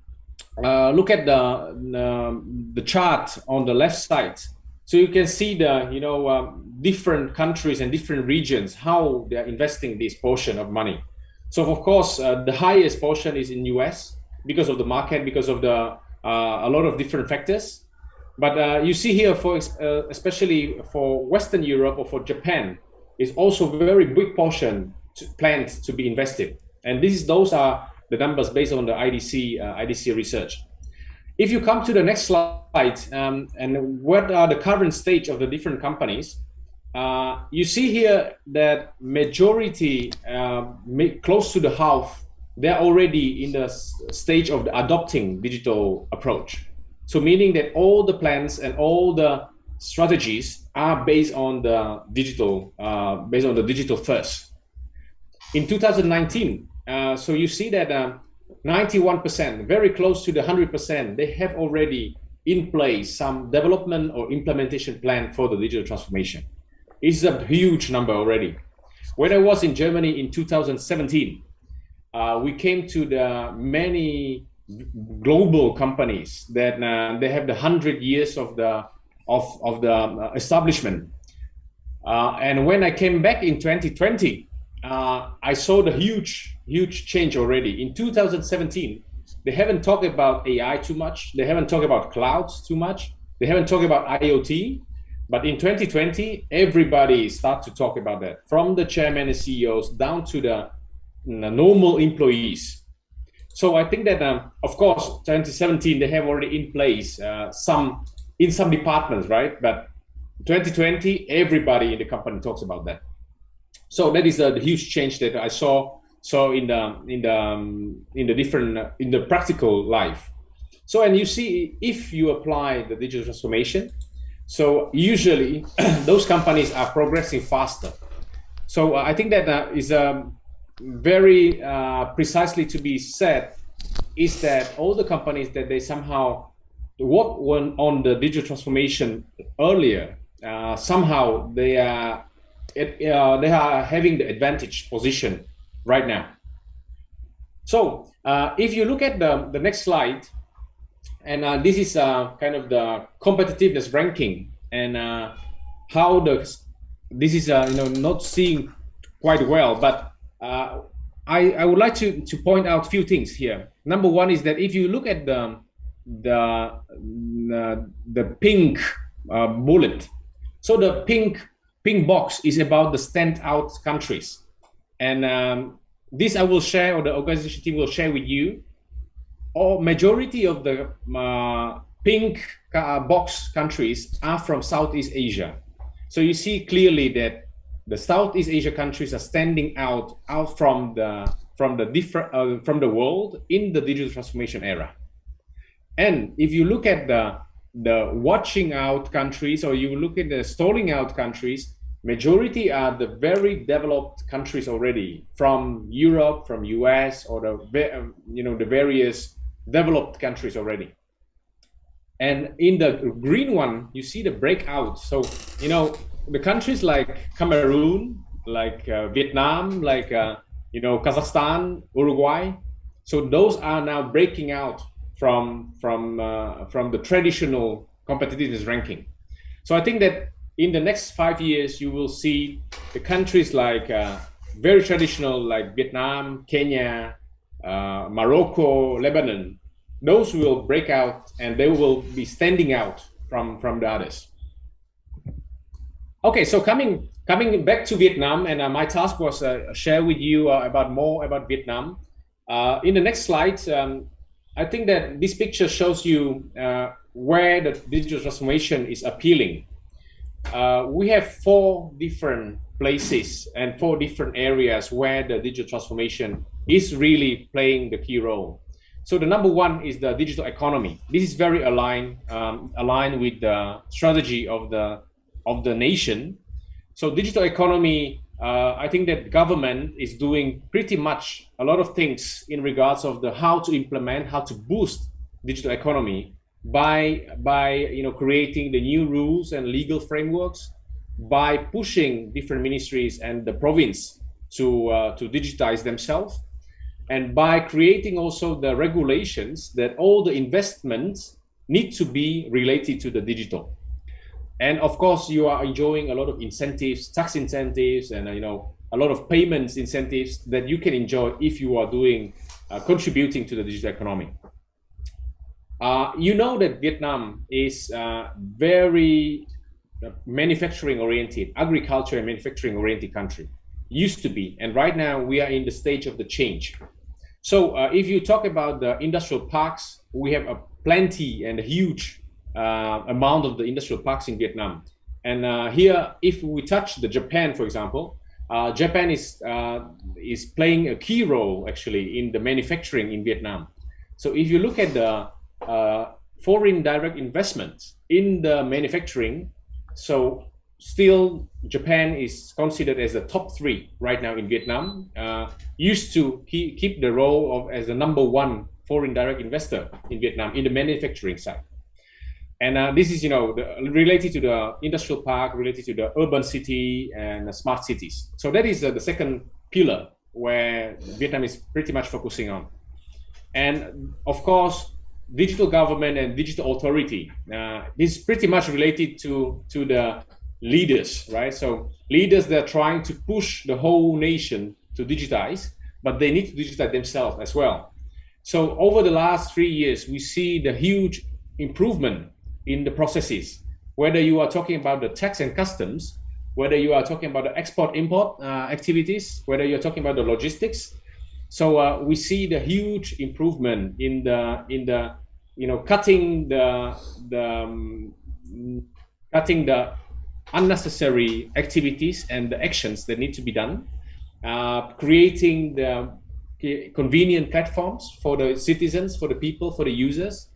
chart on the left side, so you can see the different countries and different regions how they are investing this portion of money. So of course, the highest portion is in US because of the market, because of the a lot of different factors. But you see here, for especially for Western Europe or for Japan, is also very big portion planned to be invested. And those are the numbers based on the IDC research. If you come to the next slide, and what are the current stage of the different companies, you see here that majority, close to the half, they're already in the stage of the adopting digital approach. So meaning that all the plans and all the strategies are based on the digital, first. In 2019, so you see that 91%, very close to the 100%, they have already in place some development or implementation plan for the digital transformation. It's a huge number already. When I was in Germany in 2017, we came to the many global companies that they have the 100 years of the establishment. And when I came back in 2020, I saw the huge change already. In 2017, they haven't talked about AI too much. They haven't talked about clouds too much. They haven't talked about IoT. But in 2020, everybody started to talk about that, from the chairman and CEOs down to the normal employees. So I think that, of course, 2017, they have already in place some departments, right? But 2020, everybody in the company talks about that. So that is the huge change that I saw in the practical life. So, and you see, if you apply the digital transformation, so usually those companies are progressing faster. So I think that is very precisely to be said is that all the companies that they somehow work on the digital transformation earlier, somehow they are having the advantage position right now. So if you look at the next slide, and this is kind of the competitiveness ranking, and how this is not seeing quite well, but I would like to point out a few things here. Number one is that if you look at the pink bullet, so the pink box is about the standout countries, and this I will share, or the organization team will share with you. Or majority of the pink box countries are from Southeast Asia. So you see clearly that the Southeast Asia countries are standing out from the world in the digital transformation era. And if you look at the watching out countries, or you look at the stalling out countries, majority are the very developed countries already, from Europe, from US, or the various developed countries already. And in the green one, you see the breakout. So the countries like Cameroon, like Vietnam, like Kazakhstan, Uruguay. So those are now breaking out from the traditional competitiveness ranking. So I think that in the next 5 years, you will see the countries like very traditional, like Vietnam, Kenya, Morocco, Lebanon. Those will break out, and they will be standing out from the others. Okay, so coming back to Vietnam, and my task was share with you more about Vietnam. In the next slide, I think that this picture shows you where the digital transformation is appealing. we have 4 different places and 4 different areas where the digital transformation is really playing the key role. So the number one is the digital economy. This is very aligned with the strategy of the nation. So digital economy, I think that government is doing pretty much a lot of things in regards of the how to implement, how to boost digital economy by creating the new rules and legal frameworks, by pushing different ministries and the province to digitize themselves, and by creating also the regulations that all the investments need to be related to the digital. And of course, you are enjoying a lot of incentives, tax incentives, and a lot of payments incentives that you can enjoy if you are doing contributing to the digital economy. You know that Vietnam is very manufacturing oriented, agriculture and manufacturing oriented country. Used to be, and right now we are in the stage of the change. So if you talk about the industrial parks, we have a plenty and a huge amount of the industrial parks in Vietnam. And here, if we touch the Japan, for example, Japan is playing a key role actually in the manufacturing in Vietnam. So if you look at the foreign direct investments in the manufacturing, so still Japan is considered as the top 3 right now in Vietnam. Used to keep the role of as the number 1 foreign direct investor in Vietnam in the manufacturing side. And this is related to the industrial park, related to the urban city and the smart cities. So that is the second pillar where Vietnam is pretty much focusing on. And of course, digital government and digital authority. This is pretty much related to the leaders, right? So leaders that are trying to push the whole nation to digitize, but they need to digitize themselves as well. So over the last 3 years, we see the huge improvement in the processes, whether you are talking about the tax and customs, whether you are talking about the export-import activities, whether you're talking about the logistics. So we see the huge improvement in the cutting the unnecessary activities and the actions that need to be done, creating the convenient platforms for the citizens, for the people, for the users,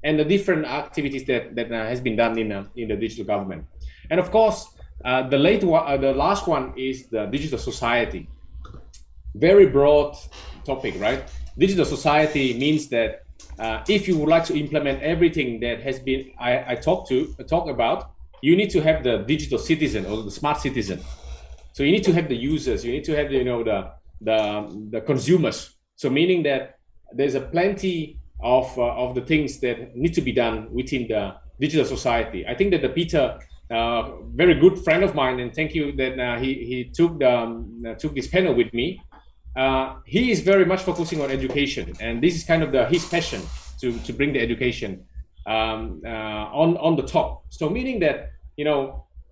and the different activities that has been done in the digital government. And of course, the last one is the digital society. Very broad topic, right? Digital society means that if you would like to implement everything that has been I talk about, you need to have the digital citizen or the smart citizen. So you need to have the users, you need to have the consumers. So meaning that there's a plenty of the things that need to be done within the digital society. I think that the Peter, very good friend of mine, and thank you that he took this panel with me. He is very much focusing on education, and this is kind of his passion to bring the education on the top. So meaning that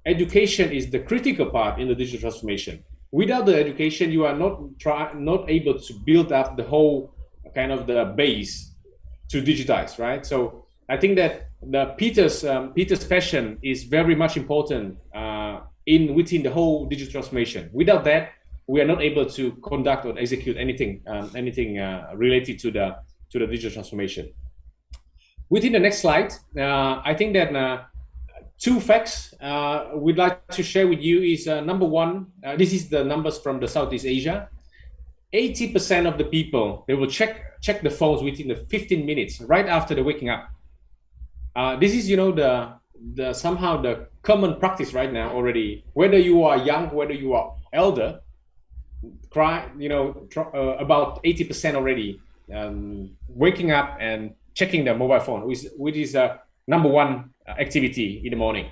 education is the critical part in the digital transformation. Without the education, you are not able to build up the whole kind of the base to digitize, right? So I think that the Peter's passion is very much important within the whole digital transformation. Without that, we are not able to conduct or execute anything related to the digital transformation. Within the next slide, I think that 2 facts we'd like to share with you is number one. This is the numbers from the Southeast Asia. 80% of the people, they will check the phones within the 15 minutes right after they're waking up. This is the somehow the common practice right now already. Whether you are young, whether you are elder, about 80% already waking up and checking their mobile phone, which is number 1 activity in the morning.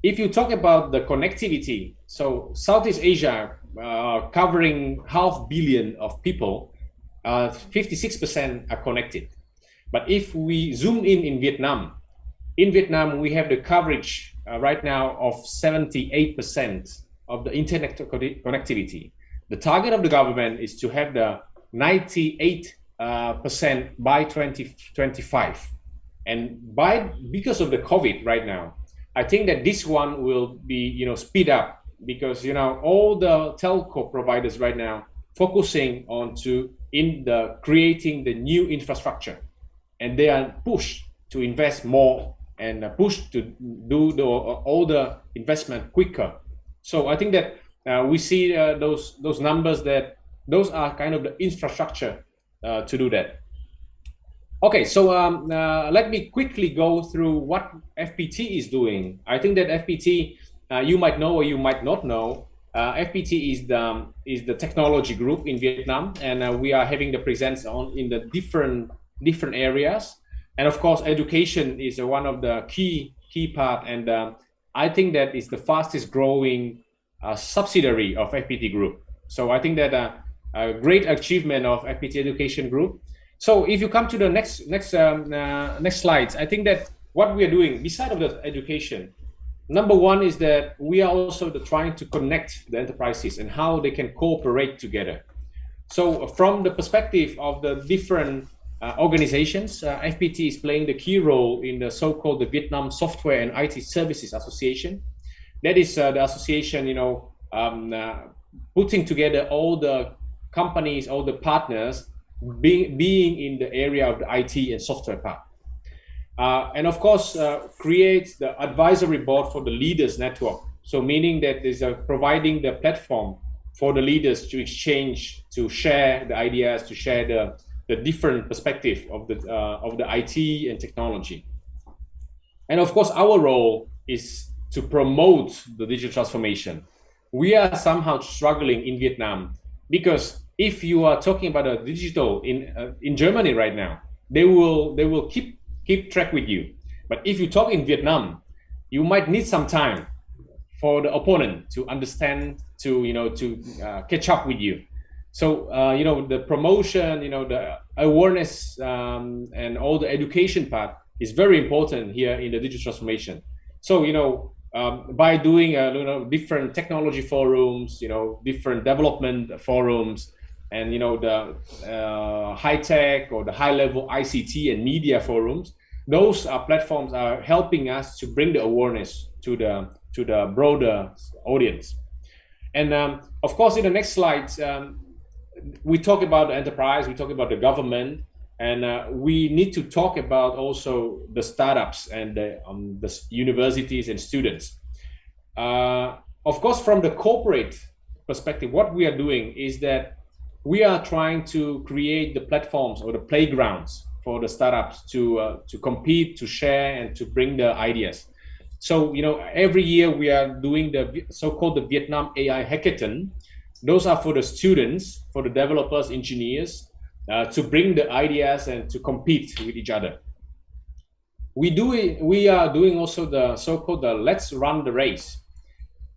If you talk about the connectivity, so Southeast Asia covering 500 million of people, 56% are connected. But if we zoom in Vietnam, we have the coverage right now of 78% of the internet connectivity. The target of the government is to have the 98% by 2025. And because of the COVID right now, I think that this one will be, speed up, because, all the telco providers right now focusing on creating the new infrastructure, and they are pushed to invest more and pushed to do all the investment quicker. So I think that we see those numbers, that those are kind of the infrastructure to do that. Okay, so let me quickly go through what FPT is doing. I think that FPT, you might know or you might not know, FPT is the technology group in Vietnam, and we are having the presence in the different areas. And of course, education is one of the key part, and I think that is the fastest growing subsidiary of FPT Group. So I think that a great achievement of FPT Education Group. So if you come to the next slides, I think that what we are doing, beside of the education, number one is that we are also trying to connect the enterprises and how they can cooperate together. So from the perspective of the different organizations, FPT is playing the key role in the so-called the Vietnam Software and IT Services Association. That is the association, putting together all the companies, all the partners, being in the area of the IT and software part. And of course, creates the advisory board for the leaders network. So meaning that is providing the platform for the leaders to exchange, to share the ideas, to share the different perspective of the IT and technology. And of course, our role is to promote the digital transformation. We are somehow struggling in Vietnam, because if you are talking about a digital in Germany right now, they will keep track with you. But if you talk in Vietnam, you might need some time for the opponent to understand, to catch up with you. So the promotion, the awareness, and all the education part is very important here in the digital transformation. So by doing different technology forums, different development forums, and the high tech or the high level ICT and media forums, those platforms are helping us to bring the awareness to the broader audience. And of course, in the next slides, we talk about the enterprise, we talk about the government, and we need to talk about also the startups and the universities and students. Of course, from the corporate perspective, what we are doing is that we are trying to create the platforms or the playgrounds for the startups to compete, to share, and to bring the ideas. So every year we are doing the so-called the Vietnam AI Hackathon. Those are for the students, for the developers, engineers, to bring the ideas and to compete with each other. We are doing also the so-called the Let's Run the Race.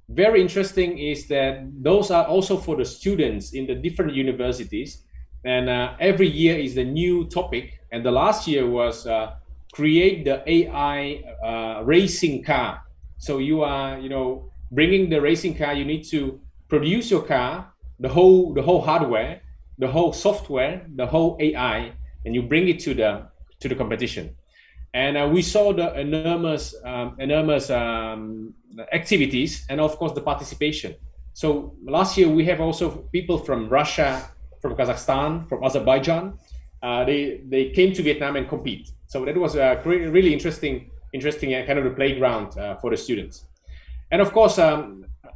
Very interesting is that those are also for the students in the different universities, and every year is the new topic. And the last year was create the AI racing car. So you are bringing the racing car. You need to produce your car, the whole hardware, the whole software, the whole AI, and you bring it to the competition. And we saw the enormous activities, and of course the participation. So last year we have also people from Russia, from Kazakhstan, from Azerbaijan. They came to Vietnam and compete. So that was a really interesting kind of a playground for the students. And of course,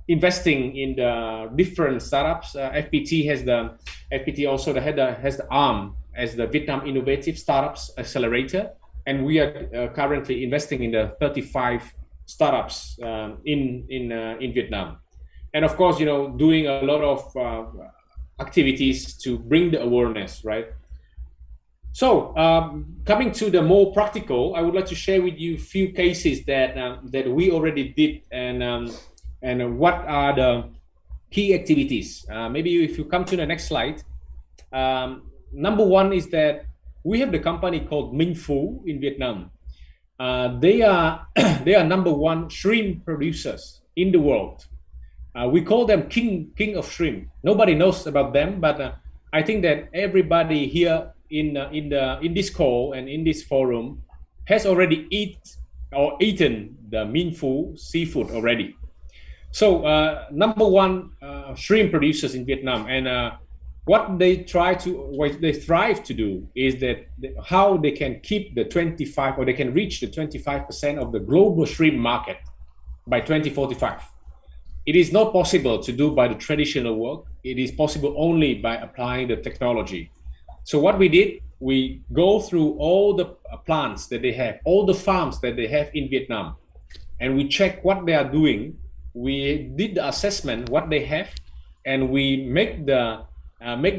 investing in the different startups. FPT also has the arm as the Vietnam Innovative Startups Accelerator, and we are currently investing in the 35 startups in Vietnam. And of course, doing a lot of activities to bring the awareness, right? So coming to the more practical, I would like to share with you a few cases that we already did, and what are the key activities. Maybe if you come to the next slide, number one is that we have the company called Minh Phú in Vietnam. They are number one shrimp producers in the world. We call them king of shrimp. Nobody knows about them, but I think that everybody here in this call and in this forum has already eat or eaten the meaningful seafood already. So number one shrimp producers in Vietnam, and what they thrive to do is that how they can keep the 25, or they can reach the 25% of the global shrimp market by 2045. It is not possible to do by the traditional work. It is possible only by applying the technology. So what we did, we go through all the plants that they have, all the farms that they have in Vietnam, and we check what they are doing. We did the assessment, what they have, and we make the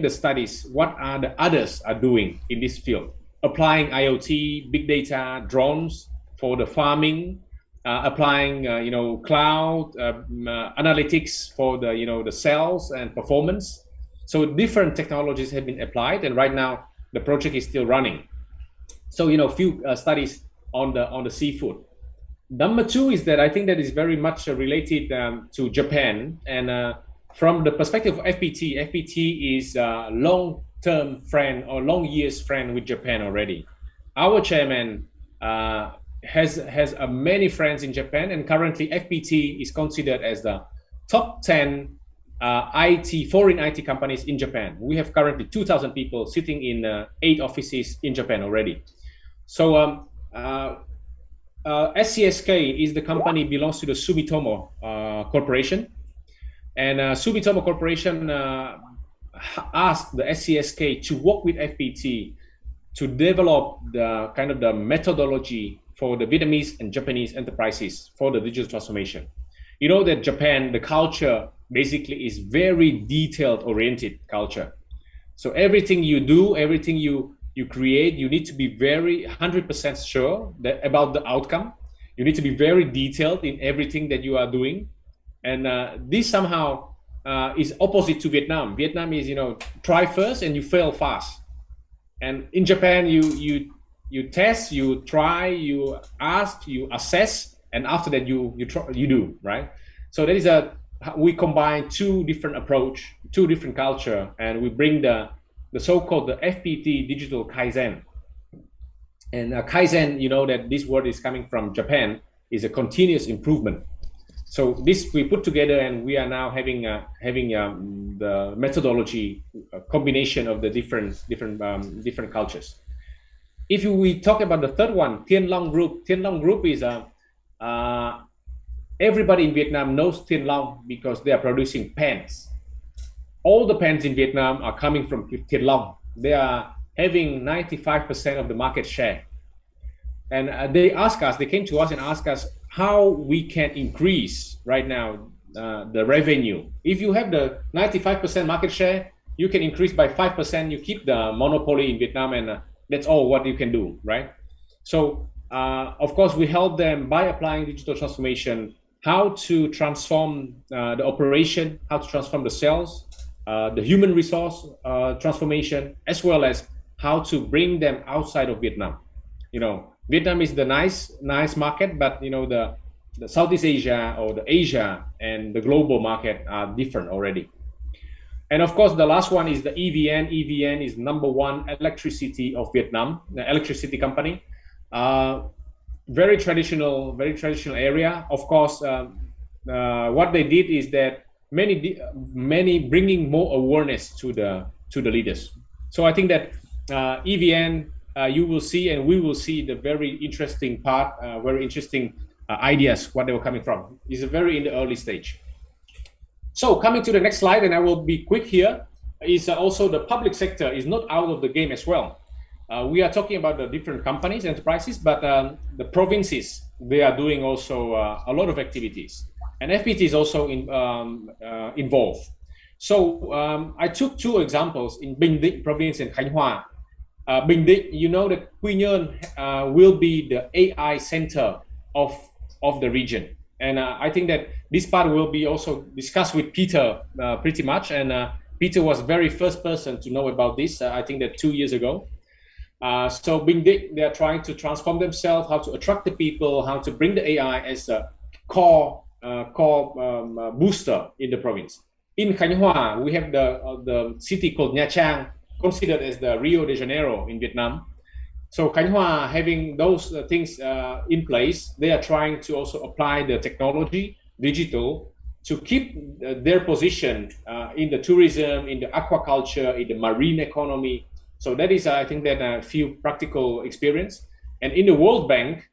studies, what are the others are doing in this field, applying IoT, big data, drones for the farming, applying cloud analytics for the sales and performance. So different technologies have been applied, and right now the project is still running. So few studies on the seafood. Number two is that I think that is very much related to Japan, and from the perspective of FPT, FPT is a long-term friend or long years friend with Japan already. Our chairman has many friends in Japan, and currently FPT is considered as the top 10 foreign IT companies in Japan. We have currently 2,000 people sitting in 8 offices in Japan already. So 𝐒𝐿 is the company belongs to the Sumitomo Corporation. And Sumitomo Corporation asked the 𝐒𝐿 to work with FPT to develop the kind of the methodology for the Vietnamese and Japanese enterprises for the digital transformation. You know that Japan, the culture basically is very detailed oriented culture. So everything you do, everything you create, you need to be very 100% sure about the outcome. You need to be very detailed in everything that you are doing. And this somehow is opposite to Vietnam. Vietnam is, try first and you fail fast. And in Japan, you test, you try, you ask, you assess, and after that you do, right? So that is we combine two different approach, two different culture, and we bring the so-called the FPT digital Kaizen. And Kaizen, that this word is coming from Japan, is a continuous improvement. So this we put together, and we are now having the methodology combination of the different cultures. If we talk about the third one, Thiên Long Group. Thiên Long Group is everybody in Vietnam knows Thiên Long because they are producing pens. All the pens in Vietnam are coming from Thiên Long. They are having 95% of the market share. And they came to us and asked us how we can increase right now the revenue. If you have the 95% market share, you can increase by 5%. You keep the monopoly in Vietnam, and that's all what you can do, right? So, of course, we help them by applying digital transformation, how to transform the operation, how to transform the sales, the human resource transformation, as well as how to bring them outside of Vietnam. Vietnam is the nice market, but the Southeast Asia or the Asia and the global market are different already. And of course, the last one is the 𝐸𝑣𝑛. 𝐸𝑣𝑛 is #1 electricity of Vietnam, the electricity company. Very traditional area. Of course, what they did is that many bringing more awareness to the leaders. So I think that 𝐸𝑣𝑛, you will see, and we will see the very interesting part, very interesting ideas, what they were coming from. It's very in the early stage. So coming to the next slide, and I will be quick here, is also the public sector is not out of the game as well. We are talking about the different companies, enterprises, but the provinces, they are doing also a lot of activities. And FPT is also involved. So I took 2 examples in Bình Định province and Khánh Hòa. Bình Định, that 𝐒𝐻 will be the AI center of the region. And I think that this part will be also discussed with Peter pretty much. And Peter was very first person to know about this, I think that 2 years ago. So Bình Định, they are trying to transform themselves, how to attract the people, how to bring the AI as a core booster in the province. In Khánh Hòa, we have the city called Nha Trang, considered as the Rio de Janeiro in Vietnam. So 𝐒𝐻 having those things in place, they are trying to also apply the technology, digital, to keep their position in the tourism, in the aquaculture, in the marine economy. So that is, I think, that a few practical experience. And in the World Bank,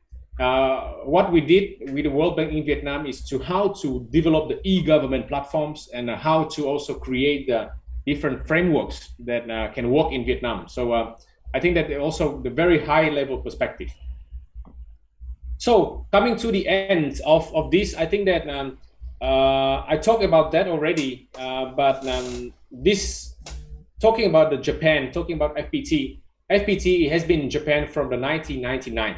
what we did with the World Bank in Vietnam is how to develop the e-government platforms and how to also create the different frameworks that can work in Vietnam. So I think that also the very high level perspective. So coming to the end of this, I think that I talked about that already, but this talking about the Japan, talking about FPT has been in Japan from the 1999.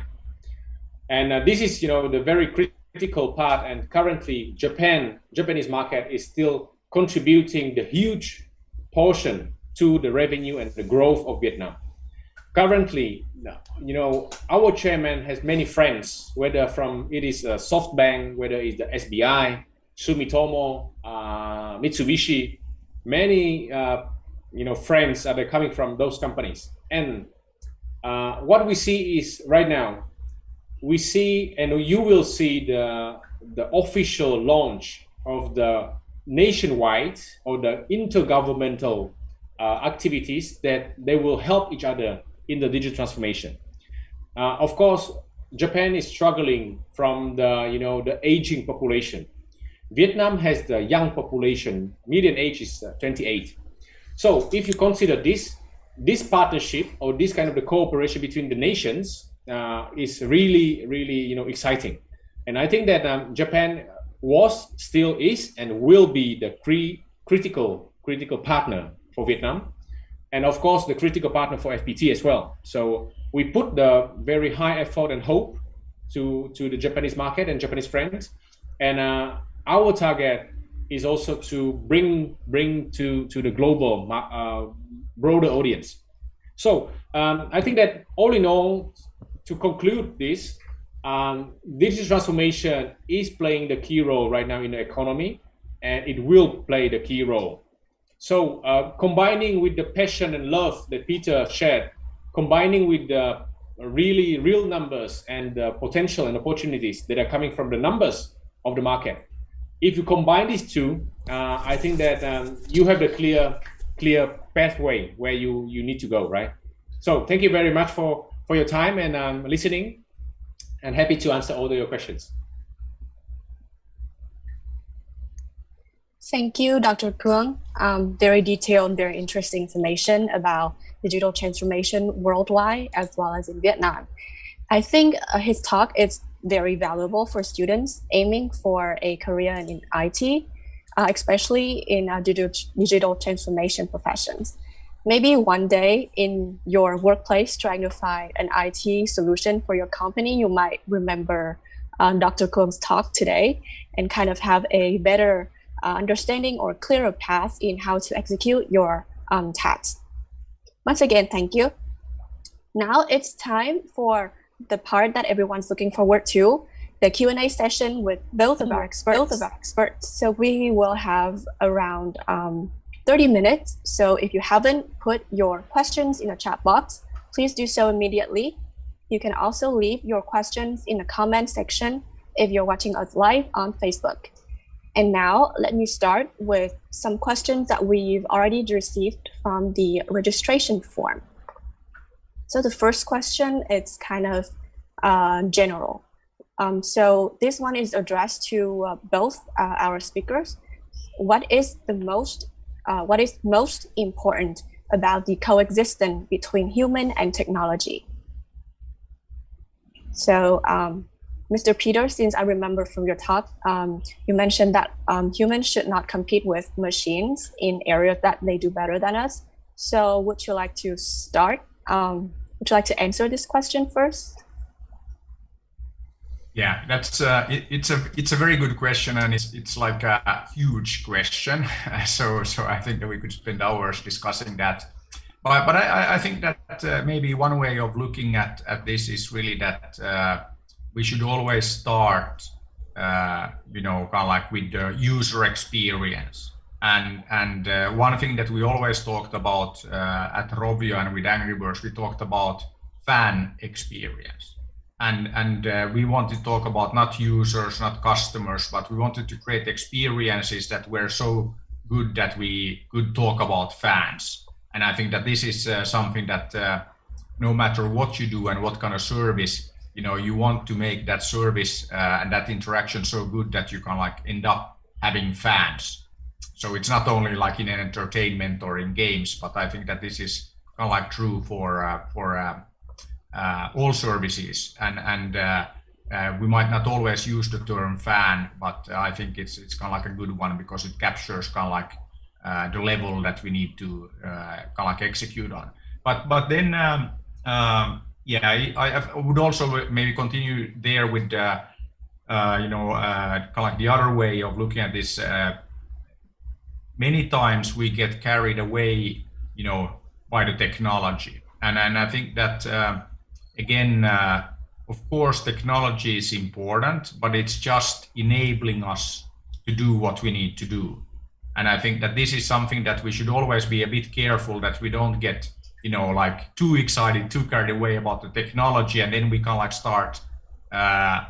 And this is, the very critical part. And currently, Japanese market is still contributing the huge portion to the revenue and the growth of Vietnam. Currently, our chairman has many friends, whether from it is SoftBank, whether it's the SBI, Sumitomo, Mitsubishi, many friends are coming from those companies. And what we see is right now, we see, and you will see the official launch of the nationwide or the intergovernmental activities that they will help each other in the digital transformation. Of course, Japan is struggling from the aging population. Vietnam has the young population, median age is 28. So if you consider this partnership or this kind of the cooperation between the nations is really, really, exciting. And I think that Japan was, still is, and will be the critical partner for Vietnam. And of course, the critical partner for FPT as well. So we put the very high effort and hope to the Japanese market and Japanese friends. And our target is also to bring to the global broader audience. So I think that all in all, to conclude this, digital transformation is playing the key role right now in the economy, and it will play the key role. So combining with the passion and love that Peter shared, combining with the really real numbers and the potential and opportunities that are coming from the numbers of the market, if you combine these two, I think that you have the clear pathway where you need to go, right? So thank you very much for your time and listening, and happy to answer all of your questions. Thank you, Dr. Cuong. Very detailed, very interesting information about digital transformation worldwide as well as in Vietnam. I think his talk is very valuable for students aiming for a career in IT, especially in digital transformation professions. Maybe one day in your workplace trying to find an IT solution for your company, you might remember Dr. Cuong's talk today and kind of have a better understanding or clearer path in how to execute your tasks. Once again, thank you. Now it's time for the part that everyone's looking forward to, the Q&A session with both of our experts. So we will have around 30 minutes. So if you haven't put your questions in the chat box, please do so immediately. You can also leave your questions in the comment section if you're watching us live on Facebook. And now let me start with some questions that we've already received from the registration form. So the first question, it's kind of general. So this one is addressed to both our speakers. What is most important about the coexistence between human and technology? So Mr. Peter, since I remember from your talk, you mentioned that humans should not compete with machines in areas that they do better than us. So would you like to start? Would you like to answer this question first? Yeah, that's it's a very good question, and it's like a huge question. So I think that we could spend hours discussing that. But I think that maybe one way of looking at this is really that we should always start, kind of like with the user experience. And one thing that we always talked about at Rovio and with Angry Birds, we talked about fan experience. And we want to talk about not users, not customers, but we wanted to create experiences that were so good that we could talk about fans. And I think that this is something that no matter what you do and what kind of service, you want to make that service and that interaction so good that you can like end up having fans. So it's not only like in entertainment or in games, but I think that this is kind of like true for all services. And we might not always use the term fan, but I think it's kind of like a good one because it captures kind of like the level that we need to kind of like execute on. But then yeah, I would also maybe continue there with kind of like the other way of looking at this. Many times we get carried away, by the technology, and I think that again, of course, technology is important, but it's just enabling us to do what we need to do. And I think that this is something that we should always be a bit careful that we don't get, like too excited, too carried away about the technology, and then we can like start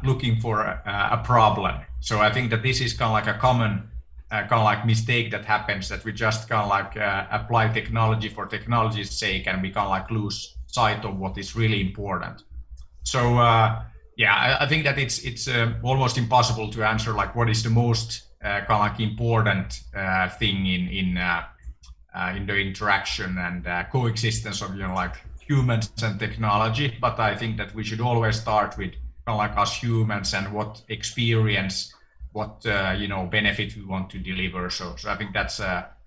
looking for a problem. So I think that this is kind of like a common kind of like mistake that happens, that we just kind of like apply technology for technology's sake, and we kind of like lose sight of what is really important. So yeah, I think that it's almost impossible to answer like what is the most kind of like important thing in the interaction and coexistence of like humans and technology. But I think that we should always start with kind of like us humans and what experience, what benefit we want to deliver. So I think that's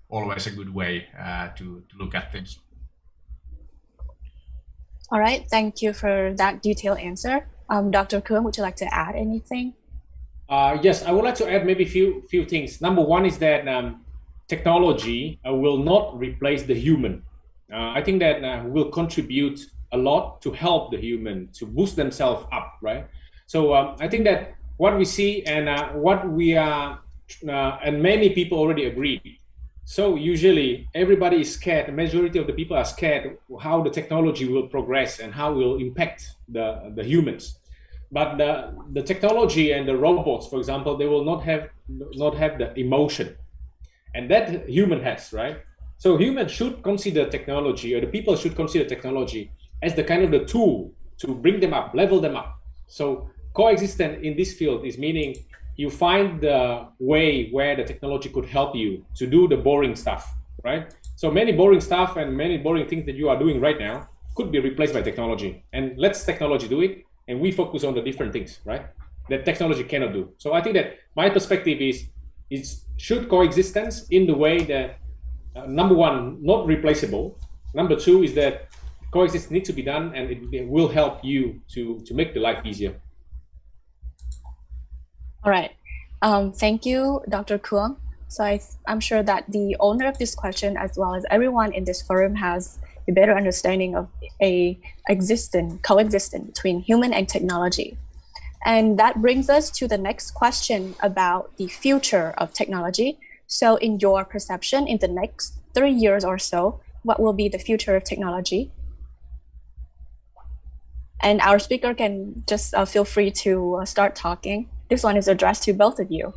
always a good way to look at things. All right, thank you for that detailed answer. Dr. 𝐶, would you like to add anything? Yes, I would like to add maybe few things. Number one is that technology will not replace the human. I think that will contribute a lot to help the human to boost themselves up, right? So I think that what we see and what we are, and many people already agree. So usually everybody is scared, the majority of the people are scared how the technology will progress and how it will impact the humans. But the technology and the robots, for example, they will not have the emotion. And that human has, right? So humans should consider technology, or the people should consider technology as the kind of the tool to bring them up, level them up. So coexistence in this field is meaning you find the way where the technology could help you to do the boring stuff, right? So many boring stuff and many boring things that you are doing right now could be replaced by technology. And let's technology do it, and we focus on the different things, right, that technology cannot do. So I think that my perspective is it should coexistence in the way that number one, not replaceable. Number two is that coexistence needs to be done, and it will help you to make the life easier. All right. Thank you, Dr. 𝐶. So I'm sure that the owner of this question, as well as everyone in this forum, has a better understanding of coexistence between human and technology. And that brings us to the next question about the future of technology. So in your perception, in the next 3 years or so, what will be the future of technology? And our speaker can just feel free to start talking. This one is addressed to both of you.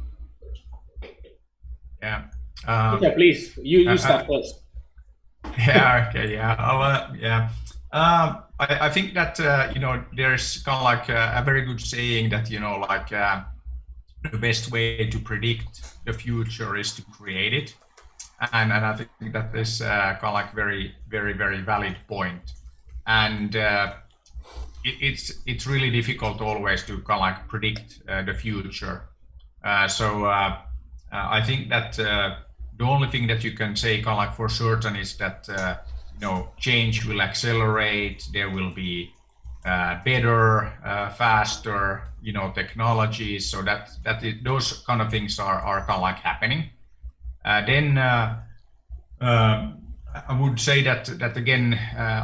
Yeah. Yeah, please, you start first. Yeah. Okay. Yeah. I think that there's kind of like a very good saying that the best way to predict the future is to create it, and I think that is kind of like very valid point. And it's really difficult always to kind of like predict the future. So I think that the only thing that you can say kind of like for certain is that change will accelerate. There will be better, faster, technologies. So those kind of things are kind of like happening. Then I would say that again,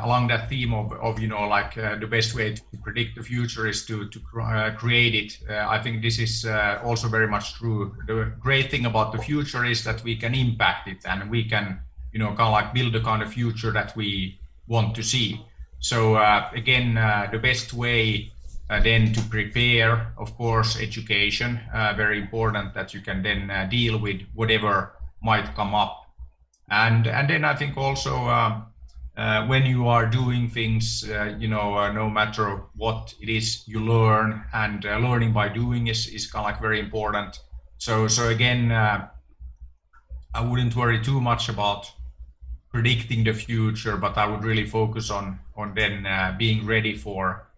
along that theme of the best way to predict the future is to create it. I think this is also very much true. The great thing about the future is that we can impact it, and we can kind of like build the kind of future that we want to see. So again, the best way then to prepare, of course, education, very important that you can then deal with whatever might come up. And then I think also when you are doing things, no matter what it is you learn, and learning by doing is kind of like very important. So again, I wouldn't worry too much about predicting the future, but I would really focus on then being ready for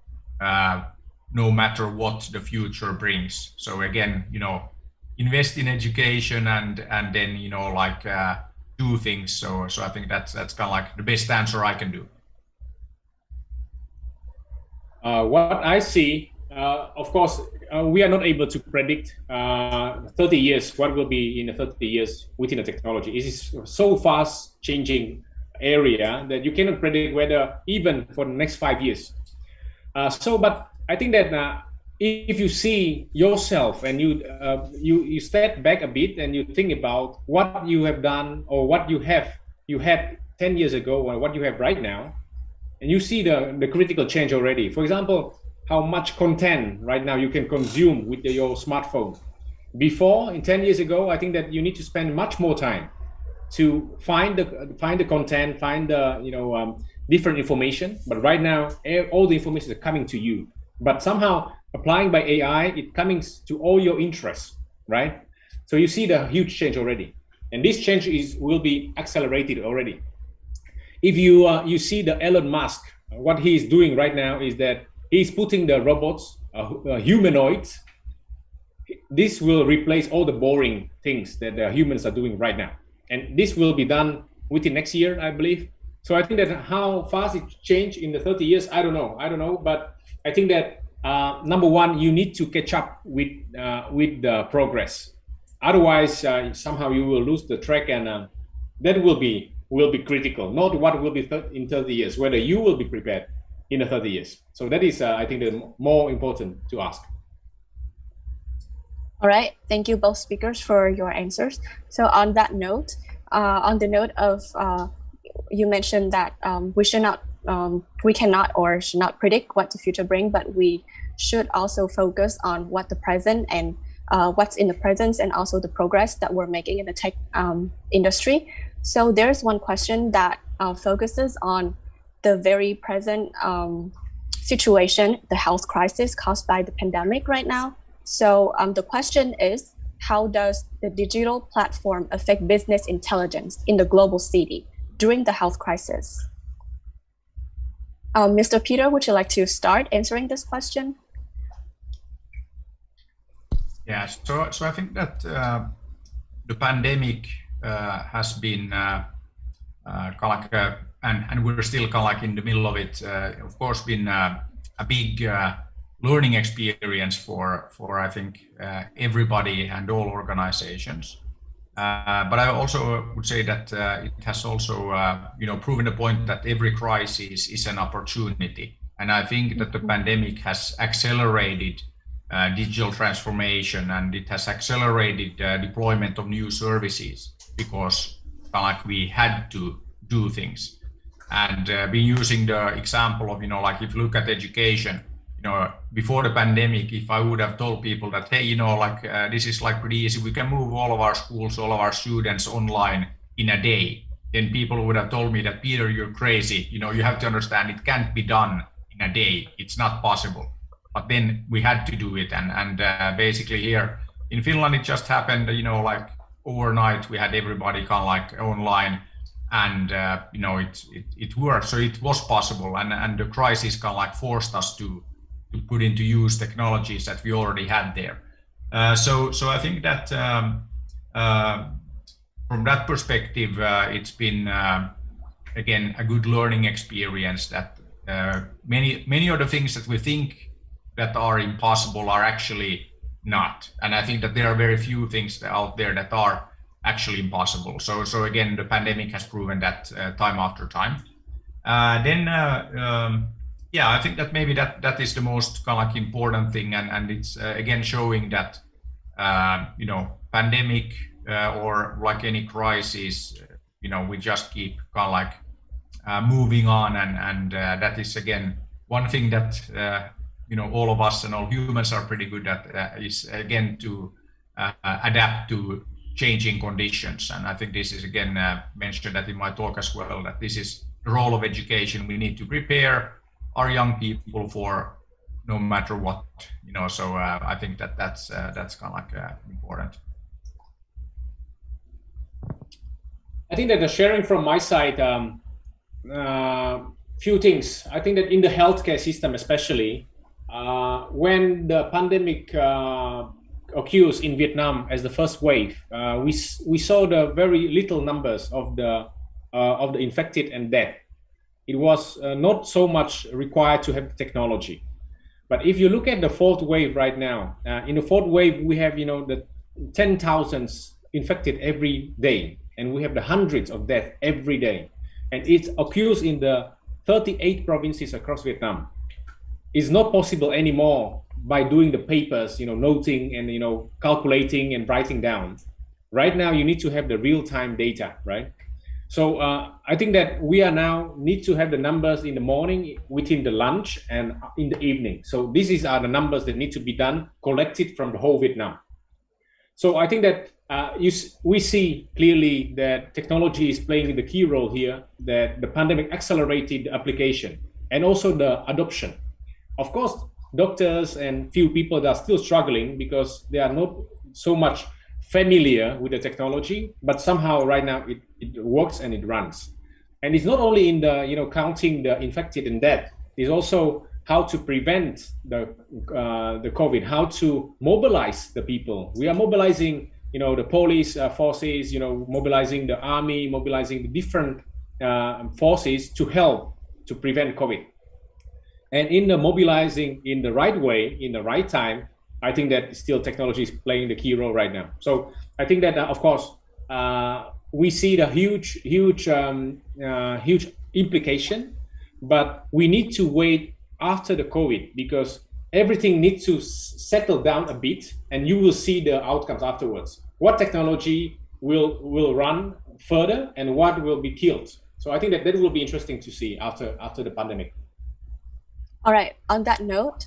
no matter what the future brings. So again, invest in education and then do things. So I think that's kind of like the best answer I can do. What I see, of course, we are not able to predict 30 years, what will be in the 30 years within the technology. It is so fast changing area that you cannot predict whether even for the next 5 years. But I think that if you see yourself and you step back a bit and you think about what you have done or what you had 10 years ago or what you have right now, and you see the critical change already. For example, how much content right now you can consume with your smartphone. Before, in 10 years ago, I think that you need to spend much more time to find the content, find the different information. But right now, all the information is coming to you. But somehow applying by AI, it coming to all your interests, right? So you see the huge change already, and this change will be accelerated already. If you see the Elon Musk, what he is doing right now is that he's putting the robots, humanoids. This will replace all the boring things that the humans are doing right now, and this will be done within next year, I believe. So I think that how fast it changed in the 30 years, I don't know, but I think that number one, you need to catch up with the progress. Otherwise, somehow you will lose the track, and that will be critical. Not what will be in 30 years, whether you will be prepared in the 30 years. So that is, I think, the more important to ask. All right, thank you both speakers for your answers. So on that note, on the note of you mentioned that we cannot or should not predict what the future brings, but we should also focus on what the present and what's in the present, and also the progress that we're making in the tech industry. So there's one question that focuses on the very present situation, the health crisis caused by the pandemic right now. So the question is, how does the digital platform affect business intelligence in the global city during the health crisis? Mr. Peter, would you like to start answering this question? Yeah, so I think that the pandemic has been kind of like, and we're still kind of like in the middle of it, of course, been a big learning experience for I think everybody and all organizations. But I also would say that it has also proven the point that every crisis is an opportunity, and I think that the pandemic has accelerated digital transformation, and it has accelerated deployment of new services, because like we had to do things. And been using the example of like if you look at education, before the pandemic, if I would have told people that, hey, this is like pretty easy, we can move all of our schools, all of our students online in a day, then people would have told me that, Peter, you're crazy. You have to understand it can't be done in a day. It's not possible. But then we had to do it. And basically here in Finland, it just happened, like overnight, we had everybody kind of like online, and it worked. So it was possible. And the crisis kind of like forced us to put into use technologies that we already had there. So I think that from that perspective, it's been, again, a good learning experience that many of the things that we think that are impossible are actually not. And I think that there are very few things out there that are actually impossible. So again, the pandemic has proven that time after time. Yeah, I think that maybe that is the most kind of like important thing, and it's again showing that pandemic or like any crisis, we just keep kind of like moving on, and that is again one thing that all of us and all humans are pretty good at, is again to adapt to changing conditions. And I think this is again mentioned that in my talk as well, that this is the role of education. We need to prepare our young people for no matter what, so I think that's kind of like important. I think that the sharing from my side, few things. I think that in the healthcare system, especially when the pandemic occurs in Vietnam as the first wave, we saw the very little numbers of the infected and dead. It was not so much required to have technology. But if you look at the fourth wave right now, in the fourth wave we have the 10,000s infected every day, and we have the hundreds of deaths every day, and it occurs in the 38 provinces across Vietnam. It's not possible anymore by doing the papers, noting and calculating and writing down. Right now you need to have the real-time data, right? So I think that we are now need to have the numbers in the morning, within the lunch, and in the evening. So these are the numbers that need to be done, collected from the whole Vietnam. So I think that we see clearly that technology is playing the key role here, that the pandemic accelerated the application and also the adoption. Of course, doctors and few people that are still struggling because they are not so much familiar with the technology, but somehow right now it works and it runs. And it's not only in the counting the infected and dead. It's also how to prevent the COVID, how to mobilize the people. We are mobilizing the police forces, mobilizing the army, mobilizing the different forces to help to prevent COVID. And in the mobilizing in the right way, in the right time, I think that still technology is playing the key role right now. So I think that, of course, we see the huge implication, but we need to wait after the COVID, because everything needs to settle down a bit, and you will see the outcomes afterwards. What technology will run further and what will be killed. So I think that will be interesting to see after the pandemic. All right, on that note,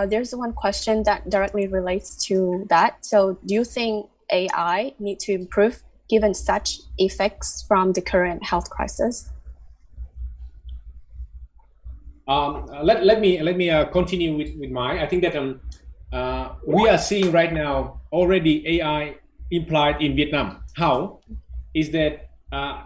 there's one question that directly relates to that. So do you think AI need to improve given such effects from the current health crisis? Let me continue with mine. I think that we are seeing right now already AI implied in Vietnam. How is that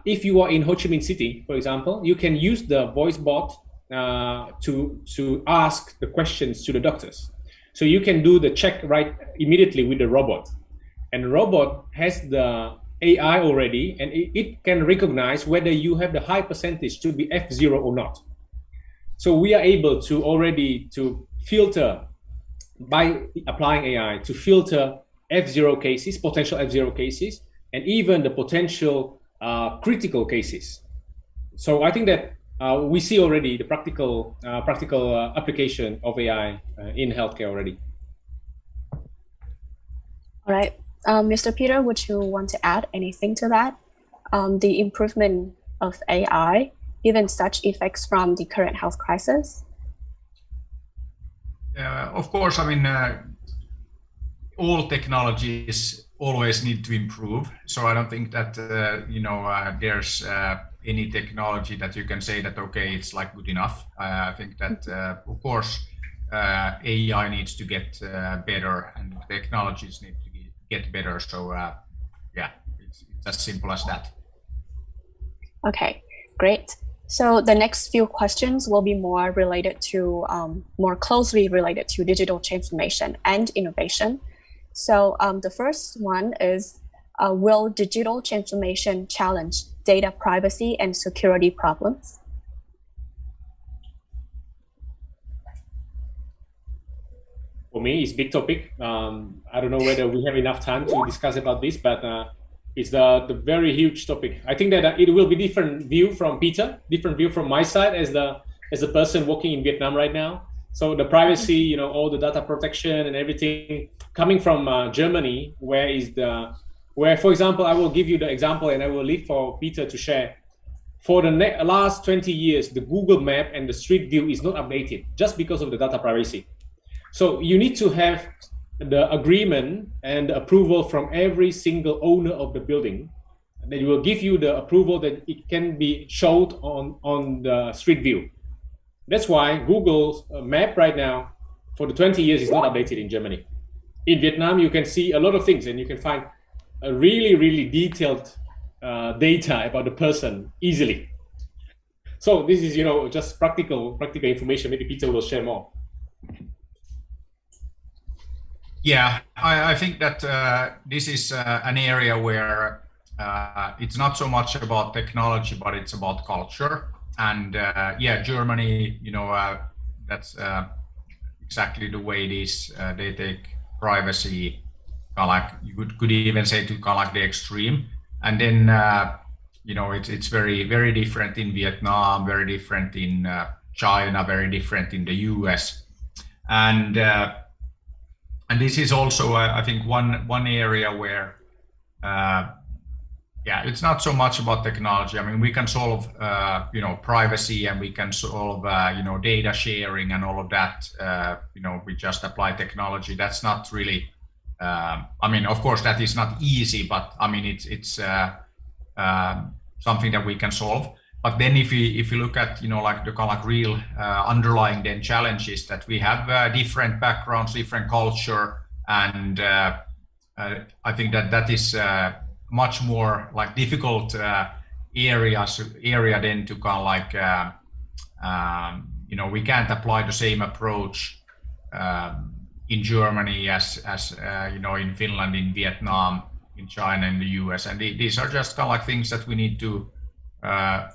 if you are in Ho Chi Minh City, for example, you can use the voice bot to ask the questions to the doctors. So you can do the check right immediately with the robot, and the robot has the AI already, and it can recognize whether you have the high percentage to be F0 or not. So we are able to already to filter by applying AI to filter F0 cases, potential F0 cases, and even the potential critical cases. So I think that we see already the practical application of AI in healthcare already. All right, Mr. Peter, would you want to add anything to that? The improvement of AI, given such effects from the current health crisis? Of course, I mean, all technologies always need to improve. So I don't think that, there's any technology that you can say that, okay, it's like good enough. I think that, of course, AI needs to get better, and technologies need to get better. So yeah, it's as simple as that. Okay, great. So the next few questions will be more closely related to digital transformation and innovation. So the first one is, will digital transformation challenge data privacy and security problems? For me, it's a big topic. I don't know whether we have enough time to discuss about this, but it's the very huge topic. I think that it will be different view from Peter, different view from my side as the person working in Vietnam right now. So the privacy, all the data protection and everything coming from Germany, where, for example, I will give you the example and I will leave for Peter to share. for the last 20 years, the Google Map and the Street View is not updated just because of the data privacy. So you need to have the agreement and the approval from every single owner of the building. They will give you the approval that it can be showed on the Street View. That's why Google's map right now for the 20 years is not updated in Germany. In Vietnam, you can see a lot of things and you can find a really, really detailed data about the person easily. So this is, just practical information. Maybe Peter will share more. Yeah, I think that this is an area where it's not so much about technology, but it's about culture. And yeah, Germany, that's exactly the way it is. They take privacy, you could even say, to the extreme. And then, it's very, very different in Vietnam, very different in China, very different in the US. And this is also, I think, one area where, yeah, it's not so much about technology. I mean, we can solve, privacy, and we can solve, data sharing and all of that. We just apply technology. That's not really, I mean, of course, that is not easy, but I mean, it's something that we can solve. But then if you look at, the real underlying then challenges that we have, different backgrounds, different culture, and I think that is much more difficult area then to we can't apply the same approach in Germany as in Finland, in Vietnam, in China, in the US, and these are just things that we need to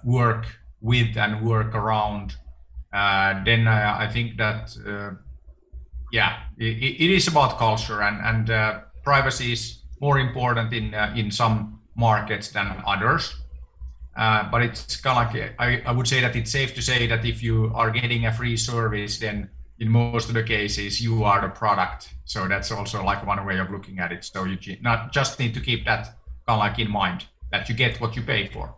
work with and work around. Then I think that yeah, it is about culture, and privacy is more important in some markets than others. But it's I would say that it's safe to say that if you are getting a free service, then in most of the cases you are the product. So that's also one way of looking at it. So you not just need to keep that in mind, that you get what you pay for.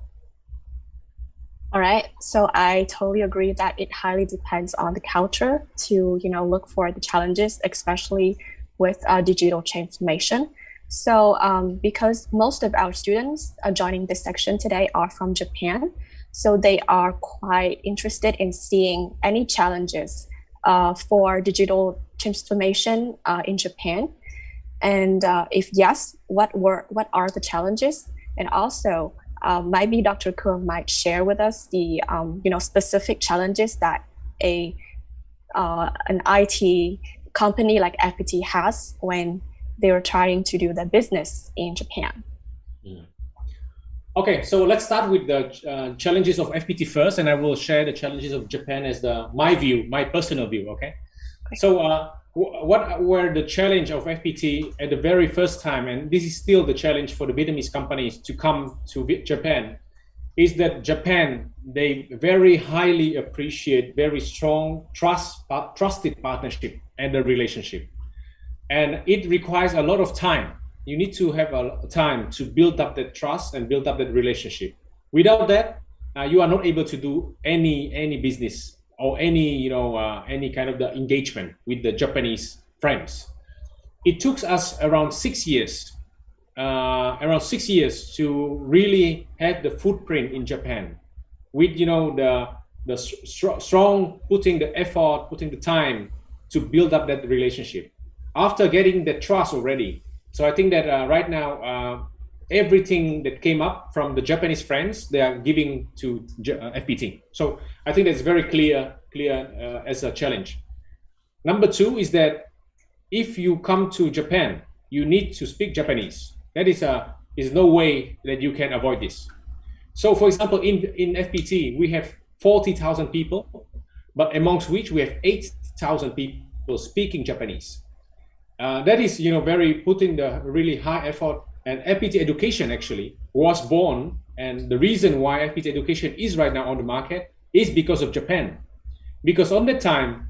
All right, so I totally agree that it highly depends on the culture to look for the challenges, especially with digital transformation. So because most of our students joining this section today are from Japan, so they are quite interested in seeing any challenges for digital transformation in Japan, and if yes, what are the challenges, and also maybe Dr. 𝐒𝐿 might share with us the specific challenges that an IT company like FPT has when they are trying to do their business in Japan. Okay, so let's start with the challenges of FPT first, and I will share the challenges of Japan as my personal view. Okay, so what were the challenge of FPT at the very first time, and this is still the challenge for the Vietnamese companies to come to Japan, is that Japan, they very highly appreciate very strong trusted partnership and the relationship, and it requires a lot of time. You need to have a time to build up that trust and build up that relationship. Without that, you are not able to do any business or any kind of the engagement with the Japanese friends. It took us around 6 years, to really have the footprint in Japan, with the strong putting the effort, putting the time to build up that relationship. After getting the trust already, so I think that right now everything that came up from the Japanese friends, they are giving to FPT. So I think that's very clear as a challenge. Number two is that if you come to Japan, you need to speak Japanese. That is no way that you can avoid this. So for example, in FPT, we have 40,000 people, but amongst which we have 8,000 people speaking Japanese. That is, very putting the really high effort. And FPT Education actually was born, and the reason why FPT Education is right now on the market is because of Japan. Because on that time,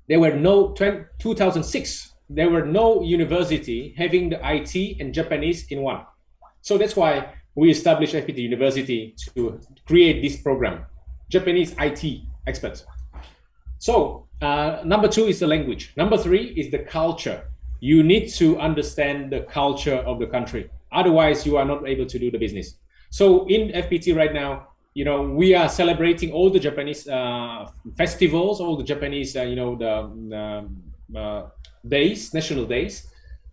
there were no 2006. There were no university having the IT and Japanese in one. So that's why we established FPT University to create this program, Japanese IT experts. So number 2 is the language. Number 3 is the culture. You need to understand the culture of the country. Otherwise, you are not able to do the business. So in FPT right now, we are celebrating all the Japanese festivals, all the Japanese, days, national days.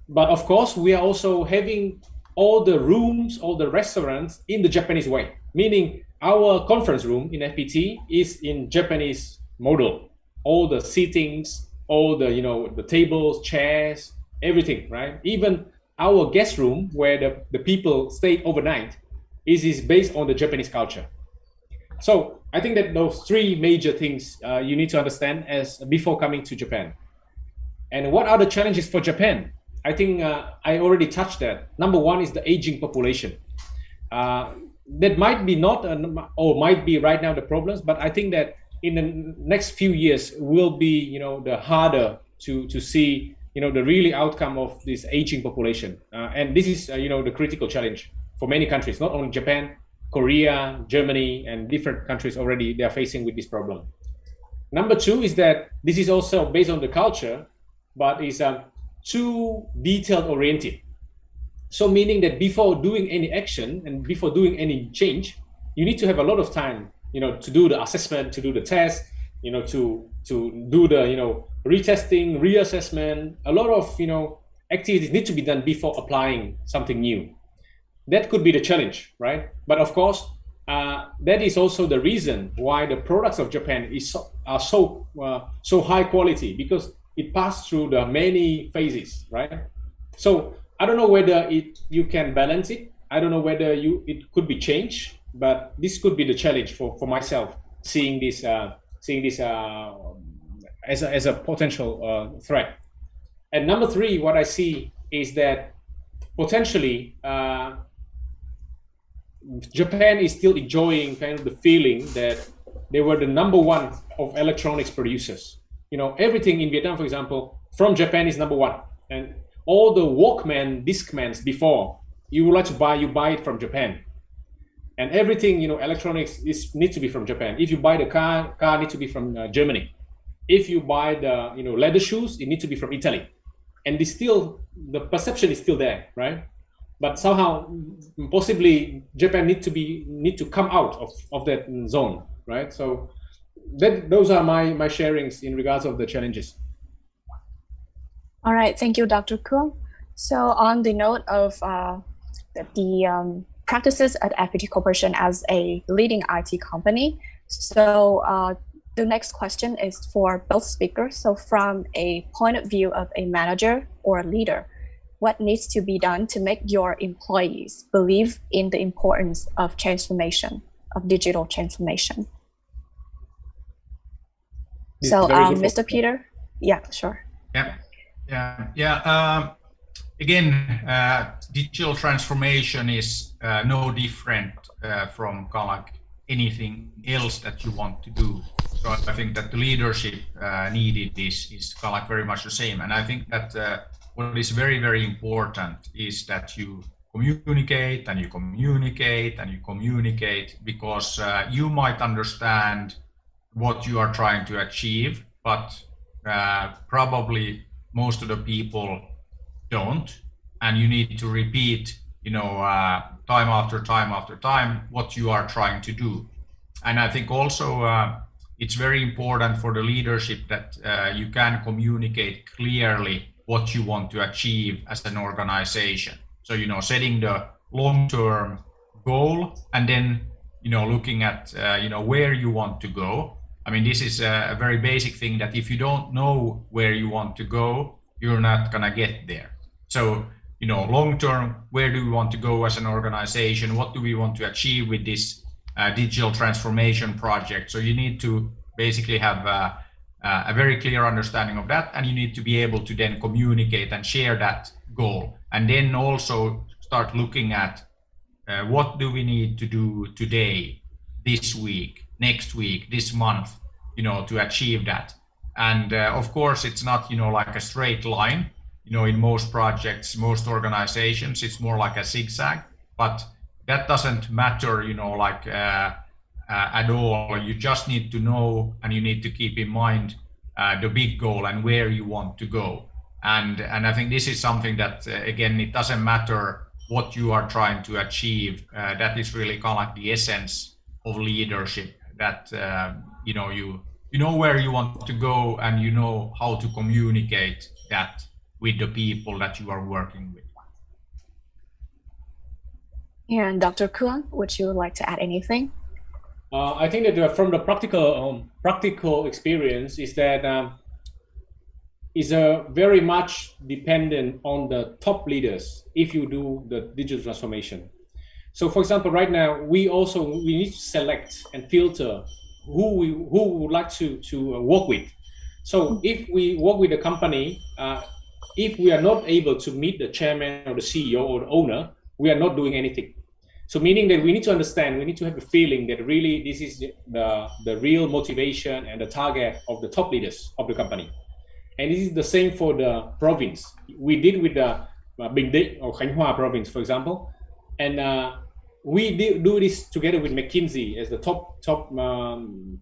But of course, we are also having all the rooms, all the restaurants in the Japanese way, meaning our conference room in FPT is in Japanese model. All the seatings, all the, the tables, chairs, everything, right? Even our guest room where the people stay overnight is based on the Japanese culture. So I think that those 3 major things you need to understand before coming to Japan. And what are the challenges for Japan? I think I already touched that. Number 1 is the aging population. That might be not, or might be right now the problems, but I think that in the next few years will be, the harder to see, the really outcome of this aging population. And this is, the critical challenge for many countries, not only Japan, Korea, Germany, and different countries already, they are facing with this problem. Number 2 is that this is also based on the culture, but is too detailed oriented. So meaning that before doing any action and before doing any change, you need to have a lot of time, to do the assessment, to do the test, to do the, retesting, reassessment. A lot of, activities need to be done before applying something new. That could be the challenge, right? But of course, that is also the reason why the products of Japan are so high quality, because it passed through the many phases, right? So I don't know whether you can balance it. I don't know whether it could be changed, but this could be the challenge for myself, seeing this as a potential threat. And number 3, what I see is that potentially Japan is still enjoying kind of the feeling that they were the number 1 of electronics producers. Everything in Vietnam, for example, from Japan is number 1. And all the Walkman, Discmans before, you would like to buy, you buy it from Japan. And everything, electronics needs to be from Japan. If you buy the car needs to be from Germany. If you buy the, leather shoes, it needs to be from Italy. And the perception is still there, right? But somehow, possibly, Japan need to come out of that zone, right? So those are my sharings in regards of the challenges. All right, thank you, Dr. Kum. So on the note of the practices at FPT Corporation as a leading IT company, so the next question is for both speakers. So from a point of view of a manager or a leader, what needs to be done to make your employees believe in the importance of transformation, of digital transformation? So, Mr. Peter, yeah, sure. Again, digital transformation is no different from kind of like anything else that you want to do. So I think that the leadership needed is kind of like very much the same. And I think that what is very, very important is that you communicate and you communicate and you communicate, because you might understand what you are trying to achieve, but probably most of the people don't, and you need to repeat, time after time after time what you are trying to do. And I think also it's very important for the leadership that you can communicate clearly what you want to achieve as an organization. So, setting the long-term goal and then, looking at, where you want to go. I mean, this is a very basic thing that if you don't know where you want to go, you're not gonna get there. So, long-term, where do we want to go as an organization? What do we want to achieve with this digital transformation project? So you need to basically have a very clear understanding of that, and you need to be able to then communicate and share that goal. And then also start looking at what do we need to do today, this week, next week, this month, to achieve that. And of course, it's not, like a straight line. In most projects, most organizations, it's more like a zigzag. But that doesn't matter, like at all. You just need to know, and you need to keep in mind the big goal and where you want to go. And I think this is something that, again, it doesn't matter what you are trying to achieve. That is really kind of like the essence of leadership, that you know where you want to go, and you know how to communicate that with the people that you are working with. And Dr. 𝐒𝐿, would you like to add anything? I think that from the practical experience is that is very much dependent on the top leaders if you do the digital transformation. So, for example, right now we need to select and filter who we would like to work with. So, if we work with a company, if we are not able to meet the chairman or the CEO or the owner, we are not doing anything. So meaning that we need to understand, we need to have a feeling that really this is the real motivation and the target of the top leaders of the company. And this is the same for the province. We did with the Bình Định or Khánh Hòa province, for example. And we do this together with McKinsey as the top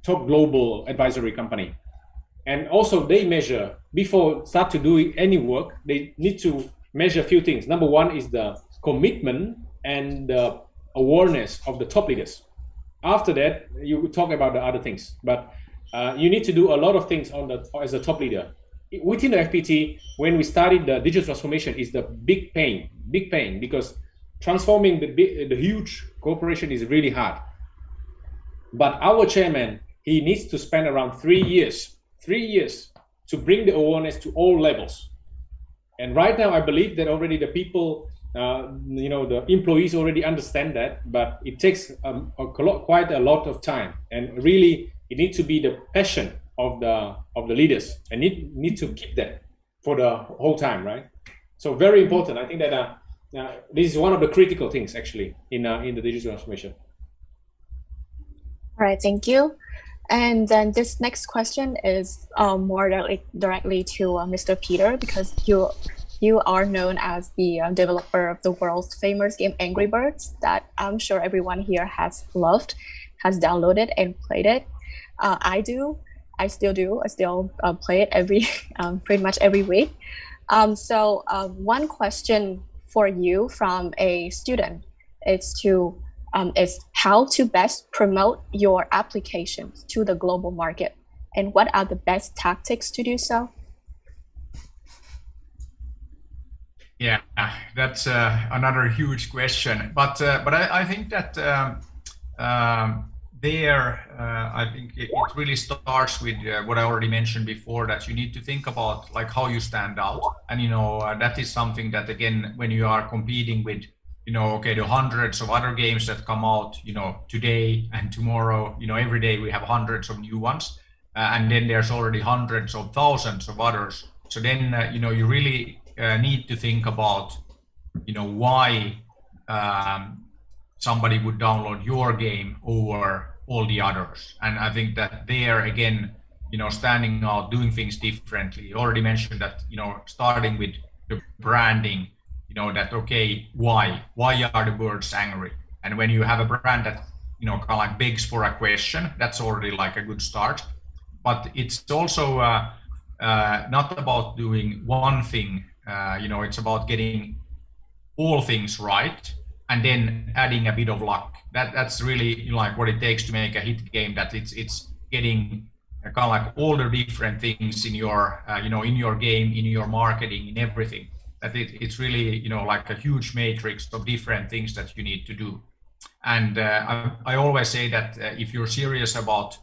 global advisory company. And also they measure, before start to do any work, they need to measure a few things. Number one is the commitment and the awareness of the top leaders. After that, you talk about the other things, but you need to do a lot of things as a top leader. Within the FPT, when we started the digital transformation, is the big pain, because transforming the huge corporation is really hard. But our chairman, he needs to spend around 3 years to bring the awareness to all levels. And right now, I believe that already the people, the employees already understand that, but it takes quite a lot of time. And really, it needs to be the passion of the leaders, and need to keep that for the whole time, right? So very important. I think that this is one of the critical things actually in the digital transformation. All right, thank you. And then this next question is more directly to Mr. Peter, because you are known as the developer of the world's famous game Angry Birds, that I'm sure everyone here has loved, has downloaded and played it. I still play it pretty much every week. So one question for you from a student is how to best promote your applications to the global market, and what are the best tactics to do so? Yeah, that's another huge question. But I think that I think it really starts with what I already mentioned before, that you need to think about like how you stand out. And that is something that, again, when you are competing with the hundreds of other games that come out today and tomorrow, every day we have hundreds of new ones, and then there's already hundreds of thousands of others. So then you really need to think about why somebody would download your game over all the others. And I think that there again, standing out, doing things differently. You already mentioned that, starting with the branding, that okay, why are the birds angry? And when you have a brand that kind of like begs for a question, that's already like a good start. But it's also not about doing one thing. It's about getting all things right and then adding a bit of luck. That's really like what it takes to make a hit game. That it's getting kind of like all the different things in your in your game, in your marketing, in everything. That it's really like a huge matrix of different things that you need to do. And I always say that if you're serious about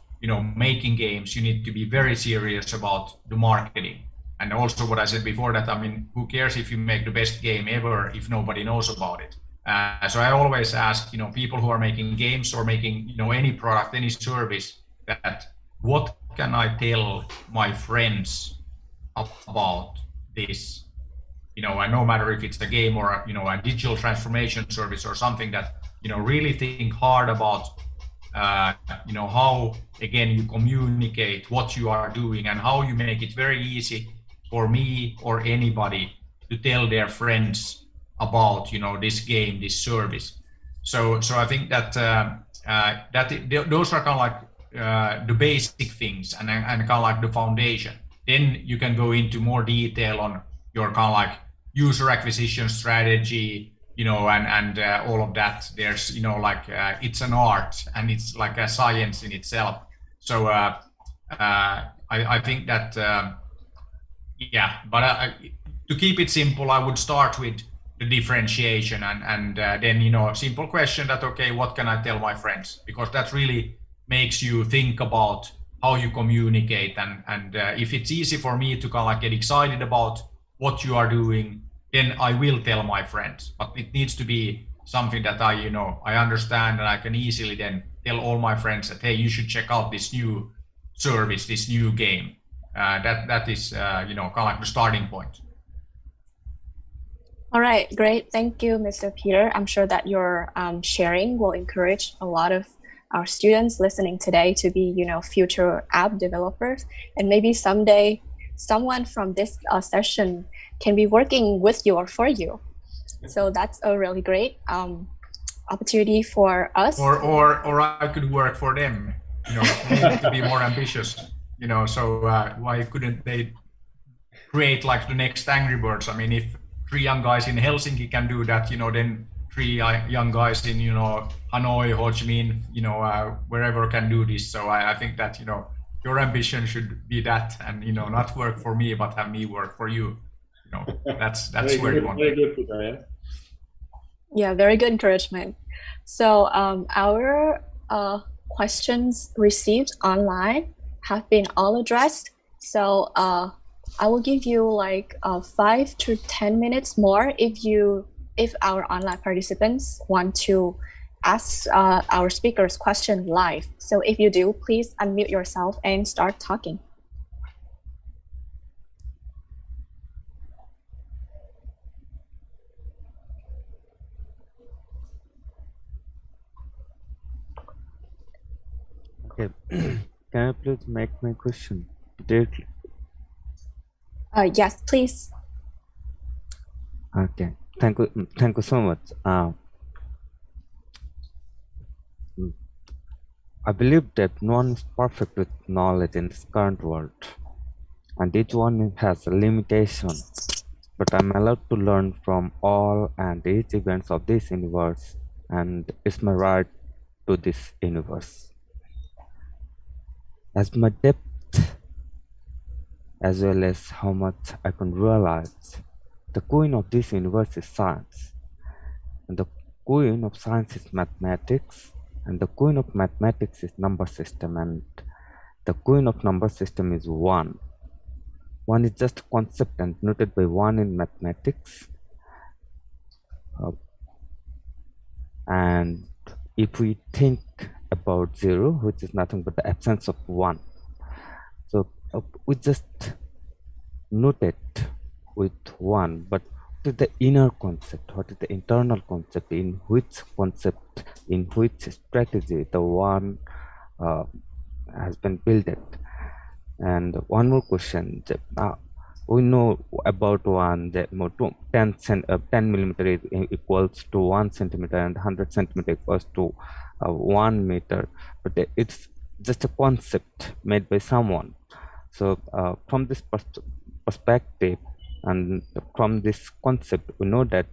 making games, you need to be very serious about the marketing. And also what I said before, that who cares if you make the best game ever if nobody knows about it? So I always ask people who are making games or making any product, any service, that what can I tell my friends about this? And no matter if it's a game or a digital transformation service or something, that really think hard about how again you communicate what you are doing, and how you make it very easy for me or anybody to tell their friends about this game, this service. So I think that those are kind of like the basic things and kind of like the foundation. Then you can go into more detail on your kind of like user acquisition strategy, you know, and all of that. There's, you know, like it's an art and it's like a science in itself. So I think that yeah, but to keep it simple, I would start with the differentiation and then, you know, a simple question that, okay, what can I tell my friends? Because that really makes you think about how you communicate, and if it's easy for me to kind of like get excited about what you are doing, then I will tell my friends. But it needs to be something that I, you know, I understand, and I can easily then tell all my friends that, hey, you should check out this new service, this new game. That is, you know, kind of like the starting point. All right, great. Thank you, Mr. Peter. I'm sure that your sharing will encourage a lot of our students listening today to be, you know, future app developers. And maybe someday someone from this session can be working with you or for you. So that's a really great opportunity for us. Or I could work for them, you know, we need to be more ambitious, you know, so why couldn't they create like the next Angry Birds? I mean, if 3 young guys in Helsinki can do that, you know, then 3 young guys in, you know, Hanoi, Ho Chi Minh, you know, wherever can do this. So I think that, you know, your ambition should be that, and, you know, not work for me, but have me work for you. You know, that's where you want to. Very good, Peter, yeah. Yeah, very good encouragement. So our questions received online have been all addressed. So I will give you like 5 to 10 minutes more if our online participants want to ask our speakers question live. So if you do, please unmute yourself and start talking. Okay, can I please make my question directly? Yes, please. Okay, thank you so much. I believe that no one is perfect with knowledge in this current world, and each one has a limitation. But I'm allowed to learn from all and each events of this universe, and it's my right to this universe. As my depth, as well as how much I can realize, the queen of this universe is science, and the queen of science is mathematics, and the queen of mathematics is number system, and the queen of number system is 1. 1 is just a concept and noted by 1 in mathematics. And if we think about 0, which is nothing but the absence of 1, so we just note it with 1, but what is the inner concept? What is the internal concept? In which concept, in which strategy the 1 has been built? And one more question. We know about 1 that 10 millimeter is equals to 1 centimeter, and 100 centimeter equals to 1 meter, but it's just a concept made by someone. So from this perspective and from this concept, we know that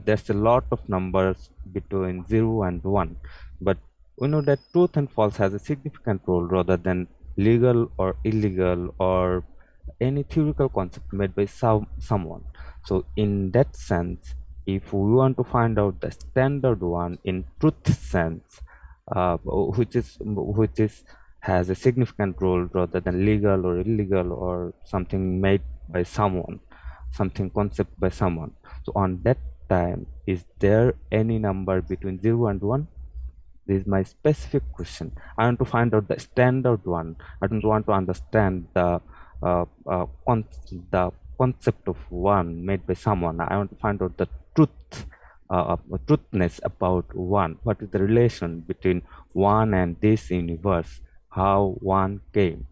there's a lot of numbers between 0 and 1, but we know that truth and false has a significant role rather than legal or illegal or any theoretical concept made by someone. So in that sense, if we want to find out the standard one in truth sense, which has a significant role rather than legal or illegal or something made by someone, something concept by someone. So on that time, is there any number between 0 and 1? This is my specific question. I want to find out the standard one. I don't want to understand the concept of 1 made by someone. I want to find out the truthness about 1. What is the relation between 1 and this universe? How 1 came?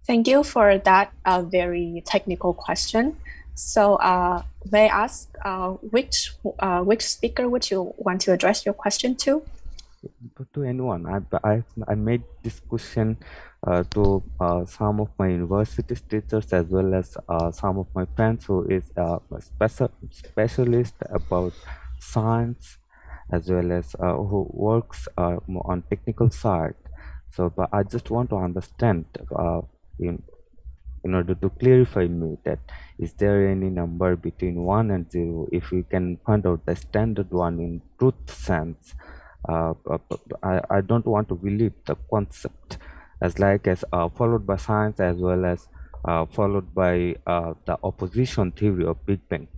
Thank you for that very technical question. So may I ask which speaker would you want to address your question to? To anyone. I made this question to some of my university teachers as well as some of my friends who is a specialist about science as well as who works on technical side. So, but I just want to understand in order to clarify me that is there any number between 1 and 0 if we can find out the standard one in truth sense. I don't want to believe the concept as followed by science as well as followed by the opposition theory of Big Bang.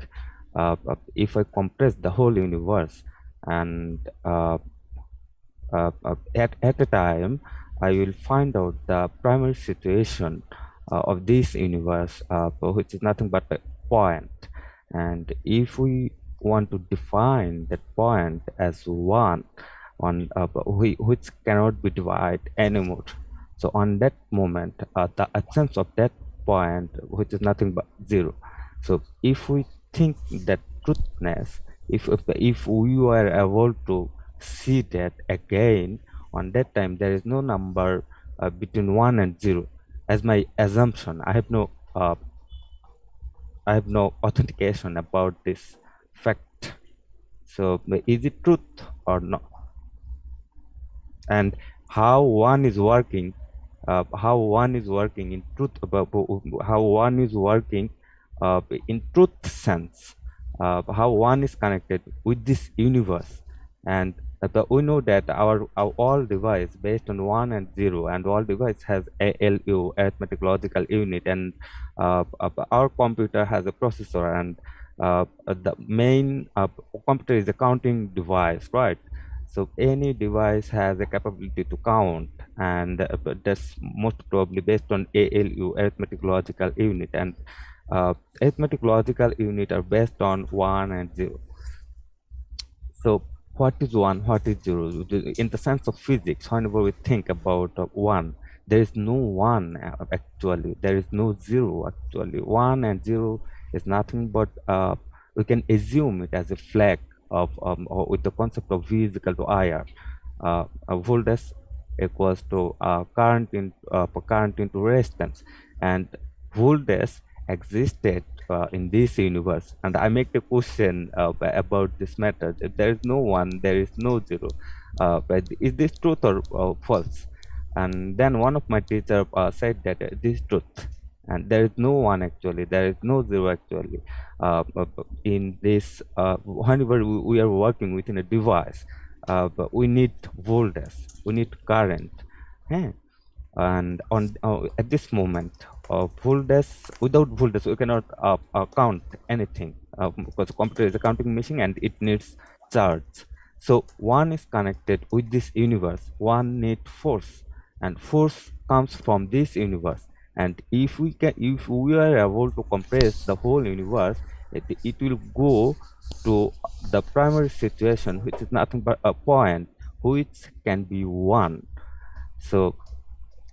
If I compress the whole universe and at a time I will find out the primary situation of this universe, which is nothing but a point. And if we want to define that point as one on which cannot be divided anymore, so on that moment the absence of that point, which is nothing but 0. So if we think that truthness, if we were able to see that again, on that time there is no number between 1 and 0 as my assumption. I have no authentication about this fact. So is it truth or not? And how one is working in truth, how one is working in truth sense, how one is connected with this universe. And we know that our all device based on 1 and 0, and all device has ALU, arithmetic logical unit, and our computer has a processor, and the main computer is a counting device, right? So any device has a capability to count, and that's most probably based on ALU, arithmetic logical unit, and arithmetic logical unit are based on 1 and 0. So what is 1, what is 0? In the sense of physics, whenever we think about 1, there is no 1 actually, there is no 0 actually. 1 and 0 is nothing but we can assume it as a flag of with the concept of V is equal to IR. Voltage equals to current into resistance, and voltage existed in this universe. And I make the question about this method. If there is no 1, there is no 0. But is this truth or false? And then one of my teachers said that this is truth, and there is no 1 actually, there is no 0 actually. In this, whenever we are working within a device, but we need voltage, we need current, and on at this moment, voltage, without voltage we cannot count anything, because the computer is a counting machine and it needs charge. So 1 is connected with this universe, 1 needs force, and force comes from this universe. And if we are able to compress the whole universe, it will go to the primary situation, which is nothing but a point which can be 1. So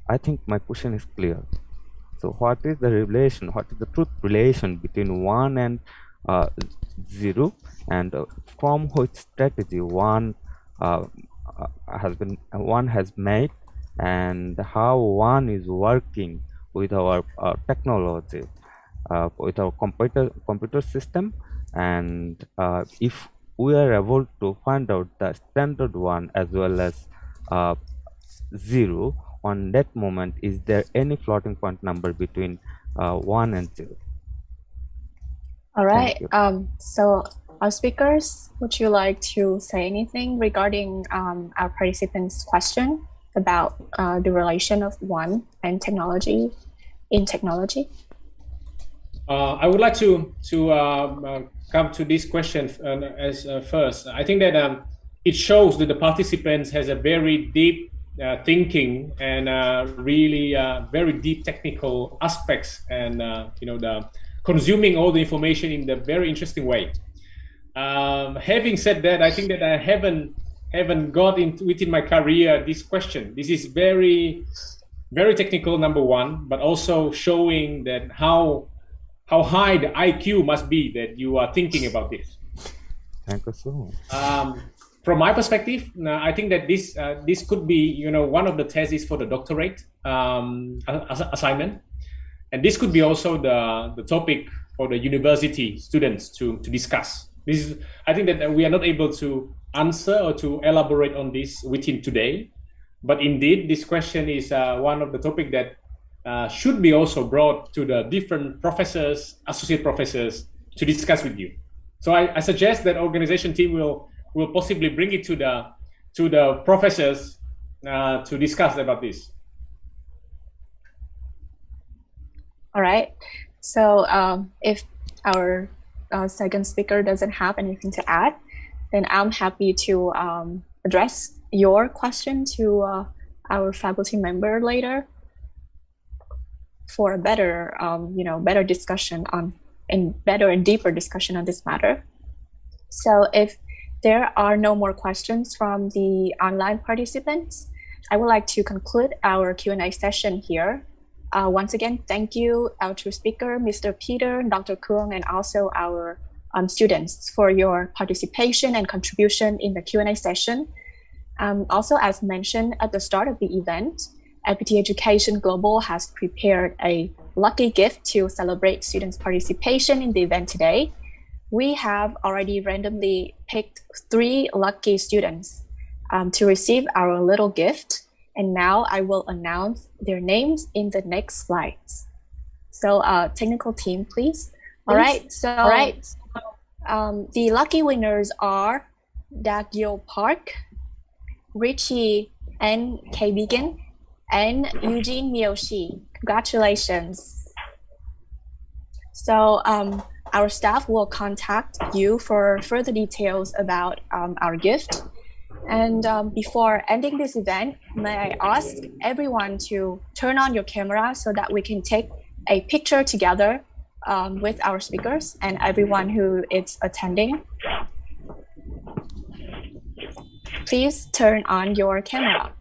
I think my question is clear. So what is the relation, what is the truth relation between 1 and 0, and from which strategy one has made, and how one is working with our technology, with our computer system, and if we are able to find out the standard one as well as 0, on that moment, is there any floating point number between 1 and 0? All right. So our speakers, would you like to say anything regarding our participants' question about the relation of 1 and technology in technology? I would like to come to this question as first. I think that it shows that the participants has a very deep thinking and really very deep technical aspects, and the consuming all the information in a very interesting way. Having said that, I think that I haven't got into within my career this question. This is very, very technical, number one, but also showing that how how high the IQ must be that you are thinking about this. Thank you so much. From my perspective, I think that this could be, one of the theses for the doctorate assignment, and this could be also the topic for the university students to discuss. I think that we are not able to answer or to elaborate on this within today, but indeed this question is one of the topic that should be also brought to the different professors, associate professors, to discuss with you. So I suggest that organization team will possibly bring it to the professors to discuss about this. All right. So if our second speaker doesn't have anything to add, then I'm happy to address your question to our faculty member later for a better, better discussion better and deeper discussion on this matter. So if there are no more questions from the online participants, I would like to conclude our Q&A session here. Once again, thank you, our two speaker, Mr. Peter, Dr. Kuong, and also our students for your participation and contribution in the Q&A session. Also, as mentioned at the start of the event, FPT Education Global has prepared a lucky gift to celebrate students' participation in the event today. We have already randomly picked 3 lucky students to receive our little gift. And now I will announce their names in the next slides. So technical team, please. All right, the lucky winners are Dagyo Park, 𝗳cie𝗹𝗹彼𝘄 and 𝐒𝐮𝐬𝐜𝐫𝐢𝐛𝐞. Congratulations. So our staff will contact you for further details about our gift. And before ending this event, may I ask everyone to turn on your camera so that we can take a picture together with our speakers and everyone who is attending. Please turn on your camera.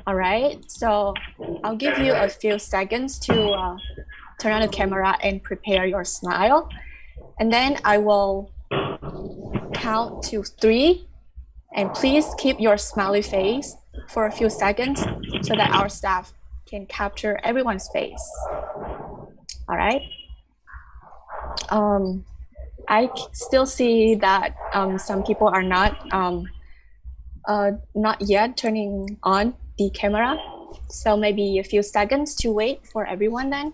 All right, so I'll give you a few seconds to turn on the camera and prepare your smile. And then I will count to 3. And please keep your smiley face for a few seconds so that our staff can capture everyone's face. All right. I still see that some people are not yet turning on the camera. So maybe a few seconds to wait for everyone then.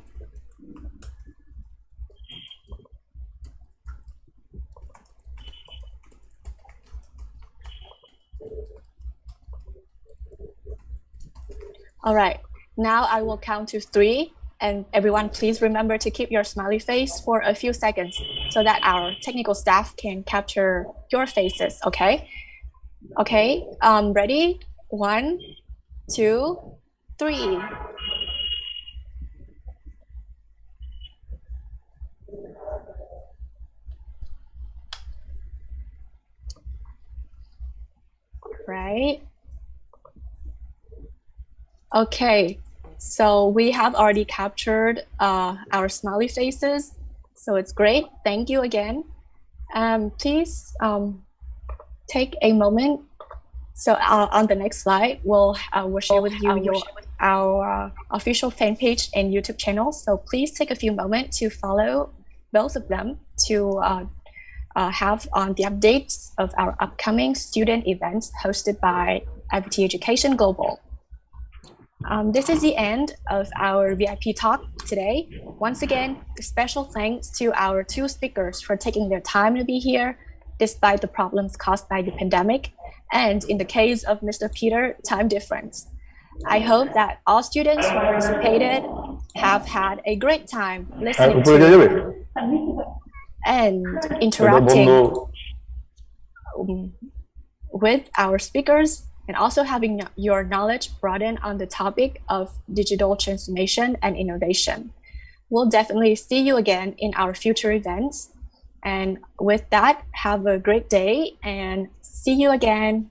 All right, now I will count to 3, and everyone please remember to keep your smiley face for a few seconds so that our technical staff can capture your faces, okay? Okay, ready? 1, 2, 3. Right. Okay, so we have already captured our smiley faces, so it's great. Thank you again. Please take a moment. So on the next slide, we'll share with you our official fan page and YouTube channel. So please take a few moments to follow both of them to have on the updates of our upcoming student events hosted by FPT Education Global. This is the end of our VIP talk today. Once again, special thanks to our 2 speakers for taking their time to be here, despite the problems caused by the pandemic, and in the case of Mr. Peter, time difference. I hope that all students who participated have had a great time listening to and interacting with our speakers, and also having your knowledge broadened on the topic of digital transformation and innovation. We'll definitely see you again in our future events. And with that, have a great day and see you again.